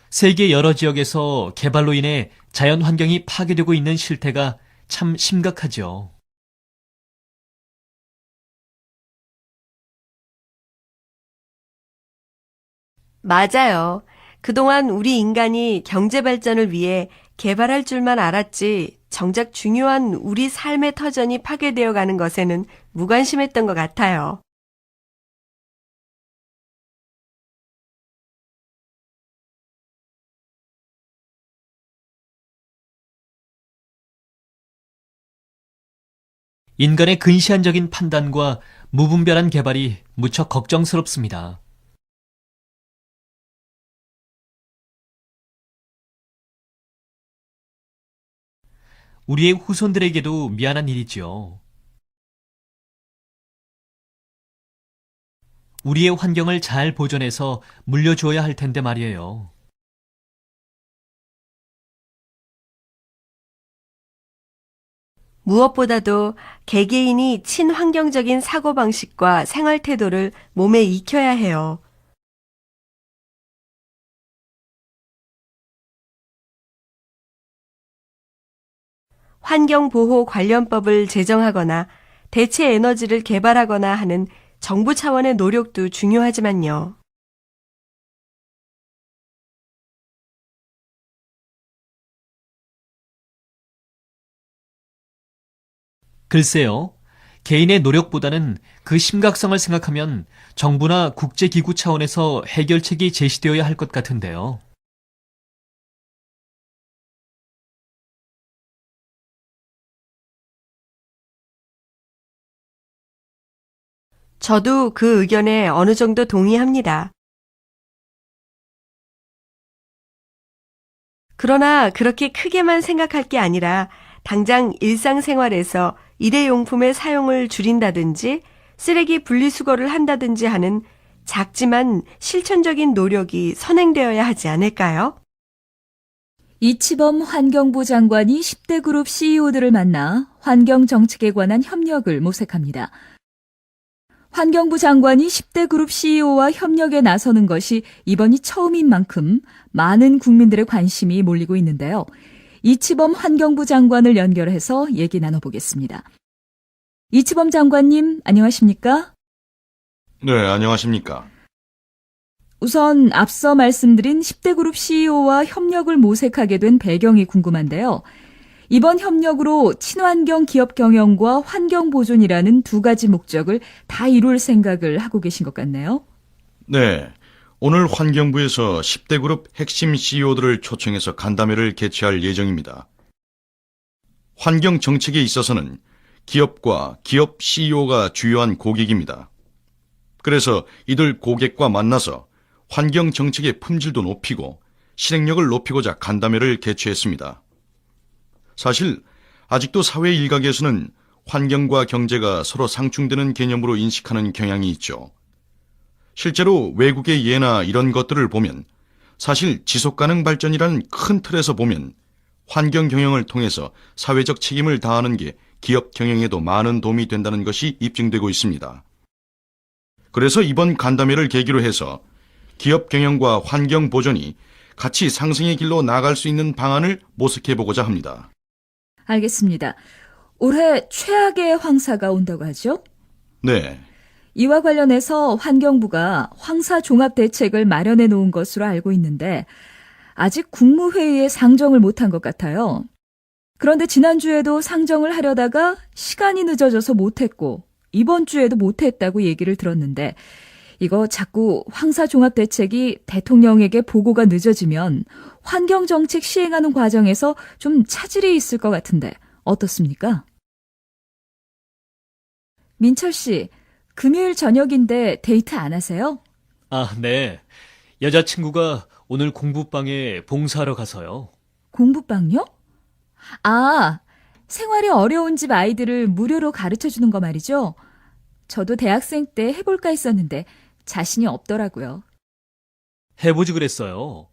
세계 여러 지역에서 개발로 인해 자연 환경이 파괴되고 있는 실태가 참 심각하죠. 맞아요. 그동안 우리 인간이 경제 발전을 위해 개발할 줄만 알았지 정작 중요한 우리 삶의 터전이 파괴되어 가는 것에는 무관심했던 것 같아요. 인간의 근시안적인 판단과 무분별한 개발이 무척 걱정스럽습니다. 우리의 후손들에게도 미안한 일이지요. 우리의 환경을 잘 보존해서 물려주어야 할 텐데 말이에요. 무엇보다도 개개인이 친환경적인 사고방식과 생활태도를 몸에 익혀야 해요. 환경보호 관련법을 제정하거나 대체 에너지를 개발하거나 하는 정부 차원의 노력도 중요하지만요. 글쎄요. 개인의 노력보다는 그 심각성을 생각하면 정부나 국제기구 차원에서 해결책이 제시되어야 할 것 같은데요. 저도 그 의견에 어느 정도 동의합니다. 그러나 그렇게 크게만 생각할 게 아니라 당장 일상생활에서 일회용품의 사용을 줄인다든지 쓰레기 분리수거를 한다든지 하는 작지만 실천적인 노력이 선행되어야 하지 않을까요? 이치범 환경부 장관이 10대 그룹 CEO들을 만나 환경 정책에 관한 협력을 모색합니다. 환경부 장관이 10대 그룹 CEO와 협력에 나서는 것이 이번이 처음인 만큼 많은 국민들의 관심이 몰리고 있는데요. 이치범 환경부 장관을 연결해서 얘기 나눠보겠습니다. 이치범 장관님, 안녕하십니까? 네, 안녕하십니까. 우선 앞서 말씀드린 10대 그룹 CEO와 협력을 모색하게 된 배경이 궁금한데요. 이번 협력으로 친환경 기업 경영과 환경 보존이라는 두 가지 목적을 다 이룰 생각을 하고 계신 것 같네요. 네, 오늘 환경부에서 10대 그룹 핵심 CEO들을 초청해서 간담회를 개최할 예정입니다. 환경 정책에 있어서는 기업과 기업 CEO가 주요한 고객입니다. 그래서 이들 고객과 만나서 환경 정책의 품질도 높이고 실행력을 높이고자 간담회를 개최했습니다. 사실 아직도 사회 일각에서는 환경과 경제가 서로 상충되는 개념으로 인식하는 경향이 있죠. 실제로 외국의 예나 이런 것들을 보면 사실 지속가능 발전이라는 큰 틀에서 보면 환경 경영을 통해서 사회적 책임을 다하는 게 기업 경영에도 많은 도움이 된다는 것이 입증되고 있습니다. 그래서 이번 간담회를 계기로 해서 기업 경영과 환경 보존이 같이 상승의 길로 나아갈 수 있는 방안을 모색해보고자 합니다. 알겠습니다. 올해 최악의 황사가 온다고 하죠? 네, 이와 관련해서 환경부가 황사 종합 대책을 마련해 놓은 것으로 알고 있는데 아직 국무회의에 상정을 못한 것 같아요. 그런데 지난주에도 상정을 하려다가 시간이 늦어져서 못했고 이번 주에도 못했다고 얘기를 들었는데 이거 자꾸 황사 종합 대책이 대통령에게 보고가 늦어지면 환경정책 시행하는 과정에서 좀 차질이 있을 것 같은데 어떻습니까? 민철 씨, 금요일 저녁인데 데이트 안 하세요? 아, 네. 여자친구가 오늘 공부방에 봉사하러 가서요. 공부방요? 아, 생활이 어려운 집 아이들을 무료로 가르쳐주는 거 말이죠? 저도 대학생 때 해볼까 했었는데 자신이 없더라고요. 해보지 그랬어요.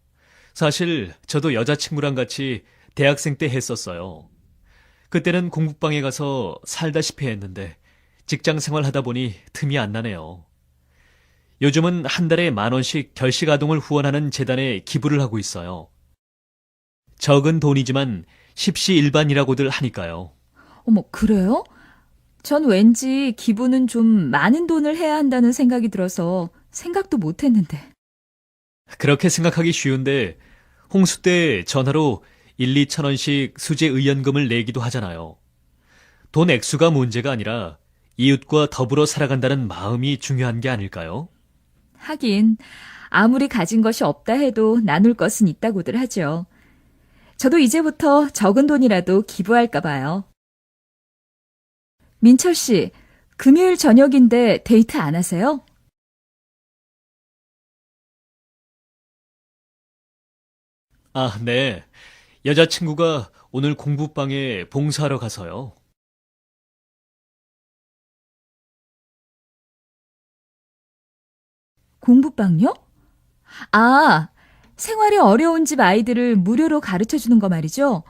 사실 저도 여자친구랑 같이 대학생 때 했었어요. 그때는 공부방에 가서 살다시피 했는데 직장 생활 하다 보니 틈이 안 나네요. 요즘은 한 달에 10,000원씩 결식 아동을 후원하는 재단에 기부를 하고 있어요. 적은 돈이지만 십시일반이라고들 하니까요. 어머, 그래요? 전 왠지 기부는 좀 많은 돈을 해야 한다는 생각이 들어서 생각도 못 했는데. 그렇게 생각하기 쉬운데 홍수 때 전화로 1-2,000원씩 수재 의연금을 내기도 하잖아요. 돈 액수가 문제가 아니라 이웃과 더불어 살아간다는 마음이 중요한 게 아닐까요? 하긴 아무리 가진 것이 없다 해도 나눌 것은 있다고들 하죠. 저도 이제부터 적은 돈이라도 기부할까 봐요. 민철 씨, 금요일 저녁인데 데이트 안 하세요? 아, 네. 여자친구가 오늘 공부방에 봉사하러 가서요. 공부방요? 아, 생활이 어려운 집 아이들을 무료로 가르쳐주는 거 말이죠?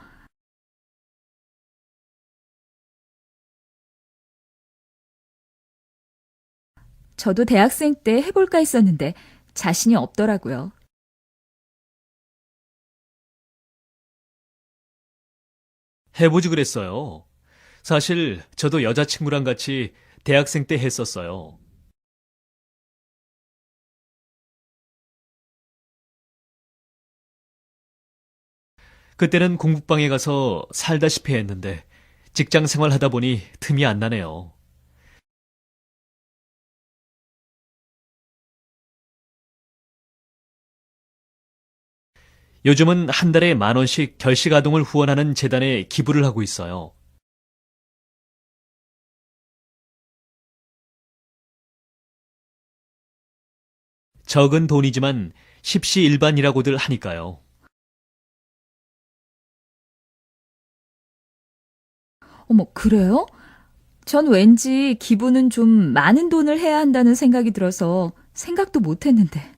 저도 대학생 때 해볼까 했었는데 자신이 없더라고요. 해보지 그랬어요. 사실 저도 여자친구랑 같이 대학생 때 했었어요. 그때는 공부방에 가서 살다시피 했는데 직장 생활 하다 보니 틈이 안 나네요. 요즘은 한 달에 10,000원씩 결식 아동을 후원하는 재단에 기부를 하고 있어요. 적은 돈이지만 십시일반이라고들 하니까요. 어머, 그래요? 전 왠지 기부는 좀 많은 돈을 해야 한다는 생각이 들어서 생각도 못 했는데.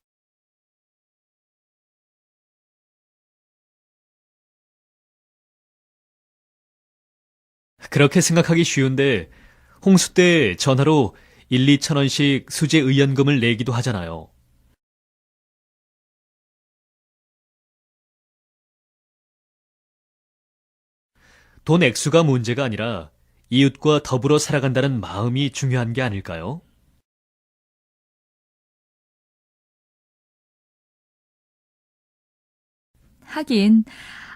그렇게 생각하기 쉬운데 홍수 때 전화로 1, 2천원씩 수재 의연금을 내기도 하잖아요. 돈 액수가 문제가 아니라 이웃과 더불어 살아간다는 마음이 중요한 게 아닐까요? 하긴,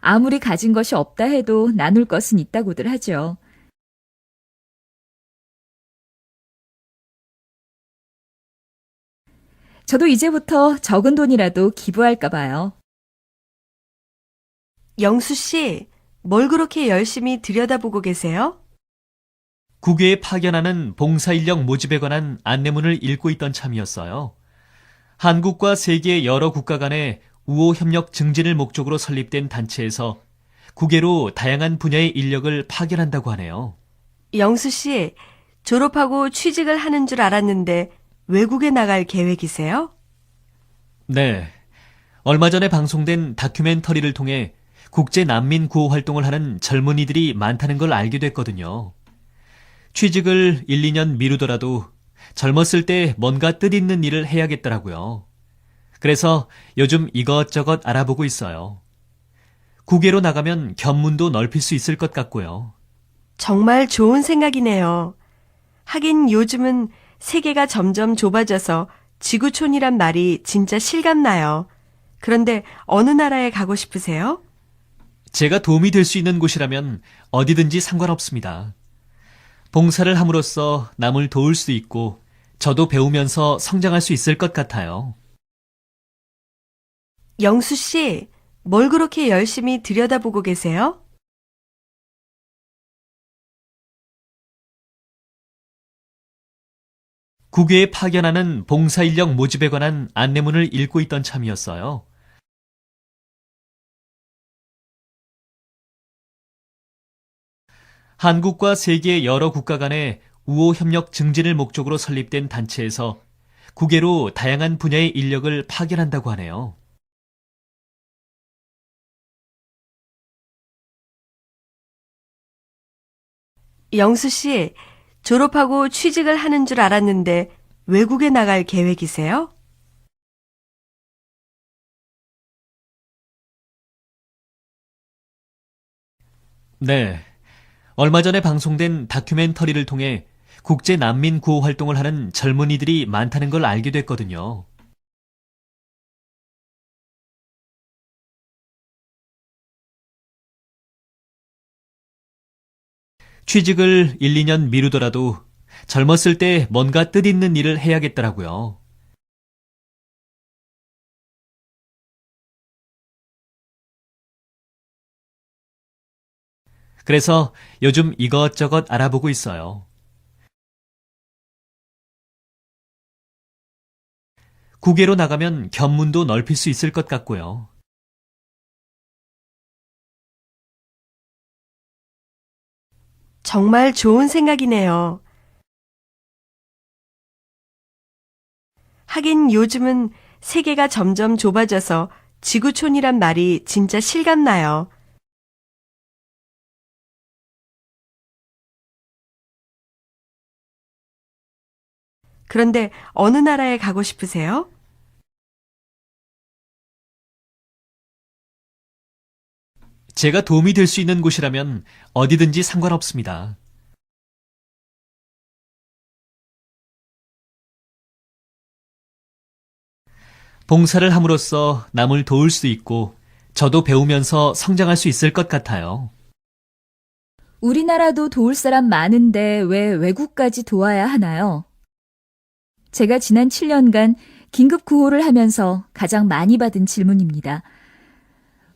아무리 가진 것이 없다 해도 나눌 것은 있다고들 하죠. 저도 이제부터 적은 돈이라도 기부할까 봐요. 영수 씨, 뭘 그렇게 열심히 들여다보고 계세요? 국외에 파견하는 봉사인력 모집에 관한 안내문을 읽고 있던 참이었어요. 한국과 세계 여러 국가 간의 우호 협력 증진을 목적으로 설립된 단체에서 국외로 다양한 분야의 인력을 파견한다고 하네요. 영수 씨, 졸업하고 취직을 하는 줄 알았는데 외국에 나갈 계획이세요? 네. 얼마 전에 방송된 다큐멘터리를 통해 국제 난민 구호 활동을 하는 젊은이들이 많다는 걸 알게 됐거든요. 취직을 1, 2년 미루더라도 젊었을 때 뭔가 뜻있는 일을 해야겠더라고요. 그래서 요즘 이것저것 알아보고 있어요. 국외로 나가면 견문도 넓힐 수 있을 것 같고요. 정말 좋은 생각이네요. 하긴 요즘은 세계가 점점 좁아져서 지구촌이란 말이 진짜 실감나요. 그런데 어느 나라에 가고 싶으세요? 제가 도움이 될 수 있는 곳이라면 어디든지 상관없습니다. 봉사를 함으로써 남을 도울 수 있고 저도 배우면서 성장할 수 있을 것 같아요. 영수 씨, 뭘 그렇게 열심히 들여다보고 계세요? 국외에 파견하는 봉사인력 모집에 관한 안내문을 읽고 있던 참이었어요. 한국과 세계 여러 국가 간의 우호 협력 증진을 목적으로 설립된 단체에서 국외로 다양한 분야의 인력을 파견한다고 하네요. 영수 씨, 졸업하고 취직을 하는 줄 알았는데 외국에 나갈 계획이세요? 네. 얼마 전에 방송된 다큐멘터리를 통해 국제 난민 구호 활동을 하는 젊은이들이 많다는 걸 알게 됐거든요. 취직을 1, 2년 미루더라도 젊었을 때 뭔가 뜻있는 일을 해야겠더라고요. 그래서 요즘 이것저것 알아보고 있어요. 국외로 나가면 견문도 넓힐 수 있을 것 같고요. 정말 좋은 생각이네요. 하긴 요즘은 세계가 점점 좁아져서 지구촌이란 말이 진짜 실감나요. 그런데 어느 나라에 가고 싶으세요? 제가 도움이 될 수 있는 곳이라면 어디든지 상관없습니다. 봉사를 함으로써 남을 도울 수 있고 저도 배우면서 성장할 수 있을 것 같아요. 우리나라도 도울 사람 많은데 왜 외국까지 도와야 하나요? 제가 지난 7년간 긴급 구호를 하면서 가장 많이 받은 질문입니다.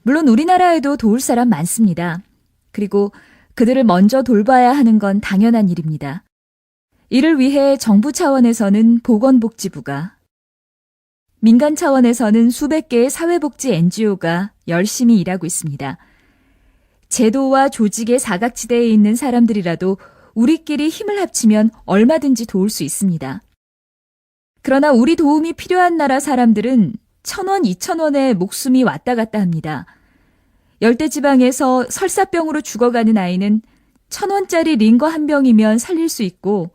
물론 우리나라에도 도울 사람 많습니다. 그리고 그들을 먼저 돌봐야 하는 건 당연한 일입니다. 이를 위해 정부 차원에서는 보건복지부가, 민간 차원에서는 수백 개의 사회복지 NGO가 열심히 일하고 있습니다. 제도와 조직의 사각지대에 있는 사람들이라도 우리끼리 힘을 합치면 얼마든지 도울 수 있습니다. 그러나 우리 도움이 필요한 나라 사람들은 1,000원, 2,000원에 목숨이 왔다 갔다 합니다. 열대지방에서 설사병으로 죽어가는 아이는 1,000원짜리 링거 한 병이면 살릴 수 있고,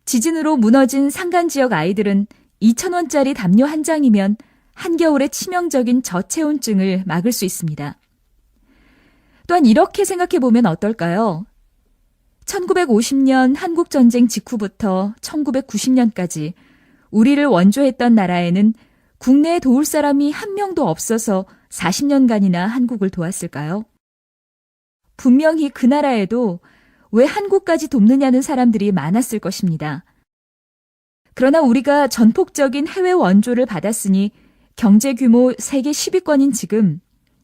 지진으로 무너진 산간 지역 아이들은 2,000원짜리 담요 한 장이면 한겨울의 치명적인 저체온증을 막을 수 있습니다. 또한 이렇게 생각해보면 어떨까요? 1950년 한국전쟁 직후부터 1990년까지 우리를 원조했던 나라에는 국내에 도울 사람이 한 명도 없어서 40년간이나 한국을 도왔을까요? 분명히 그 나라에도 왜 한국까지 돕느냐는 사람들이 많았을 것입니다. 그러나 우리가 전폭적인 해외 원조를 받았으니 경제 규모 세계 10위권인 지금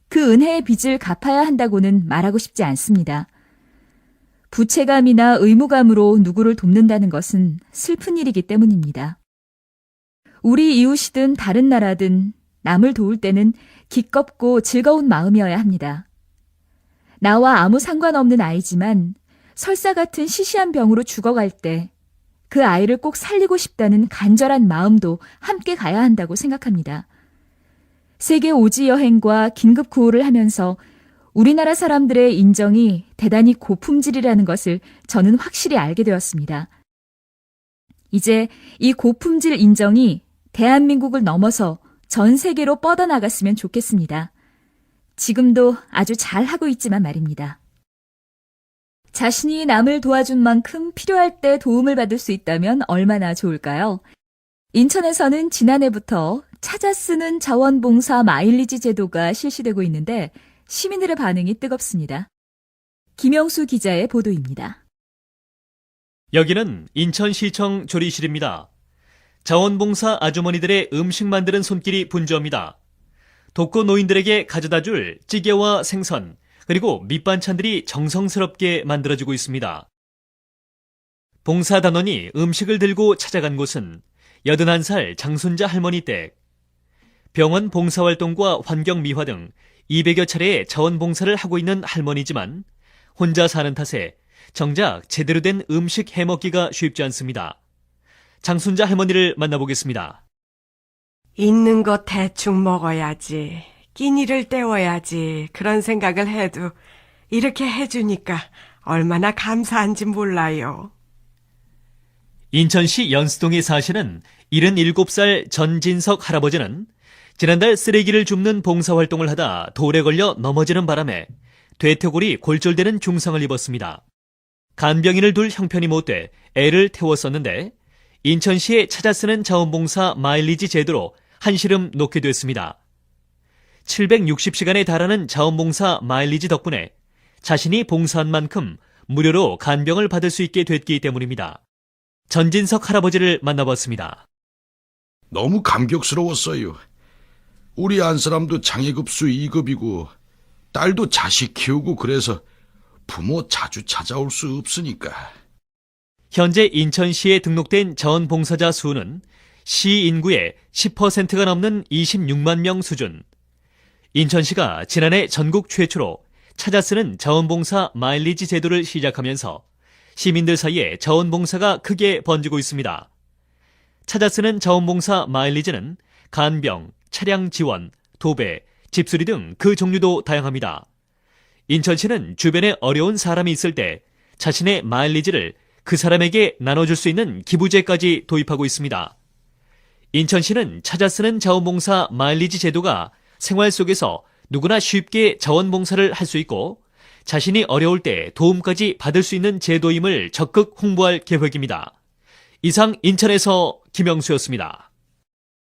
그 은혜의 빚을 갚아야 한다고는 말하고 싶지 않습니다. 부채감이나 의무감으로 누구를 돕는다는 것은 슬픈 일이기 때문입니다. 우리 이웃이든 다른 나라든 남을 도울 때는 기껍고 즐거운 마음이어야 합니다. 나와 아무 상관없는 아이지만 설사 같은 시시한 병으로 죽어갈 때 그 아이를 꼭 살리고 싶다는 간절한 마음도 함께 가야 한다고 생각합니다. 세계 오지 여행과 긴급 구호를 하면서 우리나라 사람들의 인정이 대단히 고품질이라는 것을 저는 확실히 알게 되었습니다. 이제 이 고품질 인정이 대한민국을 넘어서 전 세계로 뻗어나갔으면 좋겠습니다. 지금도 아주 잘하고 있지만 말입니다. 자신이 남을 도와준 만큼 필요할 때 도움을 받을 수 있다면 얼마나 좋을까요? 인천에서는 지난해부터 찾아 쓰는 자원봉사 마일리지 제도가 실시되고 있는데 시민들의 반응이 뜨겁습니다. 김영수 기자의 보도입니다. 여기는 인천시청 조리실입니다. 자원봉사 아주머니들의 음식 만드는 손길이 분주합니다. 독거 노인들에게 가져다 줄 찌개와 생선, 그리고 밑반찬들이 정성스럽게 만들어지고 있습니다. 봉사단원이 음식을 들고 찾아간 곳은 81살 장순자 할머니 댁. 병원 봉사활동과 환경미화 등 200여 차례의 자원봉사를 하고 있는 할머니지만 혼자 사는 탓에 정작 제대로 된 음식 해먹기가 쉽지 않습니다. 장순자 할머니를 만나보겠습니다. 있는 거 대충 먹어야지. 끼니를 때워야지. 그런 생각을 해도 이렇게 해주니까 얼마나 감사한지 몰라요. 인천시 연수동에 사시는 77살 전진석 할아버지는 지난달 쓰레기를 줍는 봉사활동을 하다 돌에 걸려 넘어지는 바람에 대퇴골이 골절되는 중상을 입었습니다. 간병인을 둘 형편이 못돼 애를 태웠었는데 인천시에 찾아 쓰는 자원봉사 마일리지 제도로 한시름 놓게 됐습니다. 760시간에 달하는 자원봉사 마일리지 덕분에 자신이 봉사한 만큼 무료로 간병을 받을 수 있게 됐기 때문입니다. 전진석 할아버지를 만나봤습니다. 너무 감격스러웠어요. 우리 안 사람도 장애급수 2급이고 딸도 자식 키우고 그래서 부모 자주 찾아올 수 없으니까. 현재 인천시에 등록된 자원봉사자 수는 시 인구의 10%가 넘는 26만 명 수준. 인천시가 지난해 전국 최초로 찾아 쓰는 자원봉사 마일리지 제도를 시작하면서 시민들 사이에 자원봉사가 크게 번지고 있습니다. 찾아 쓰는 자원봉사 마일리지는 간병, 차량 지원, 도배, 집수리 등 그 종류도 다양합니다. 인천시는 주변에 어려운 사람이 있을 때 자신의 마일리지를 그 사람에게 나눠줄 수 있는 기부제까지 도입하고 있습니다. 인천시는 찾아 쓰는 자원봉사 마일리지 제도가 생활 속에서 누구나 쉽게 자원봉사를 할 수 있고 자신이 어려울 때 도움까지 받을 수 있는 제도임을 적극 홍보할 계획입니다. 이상 인천에서 김영수였습니다.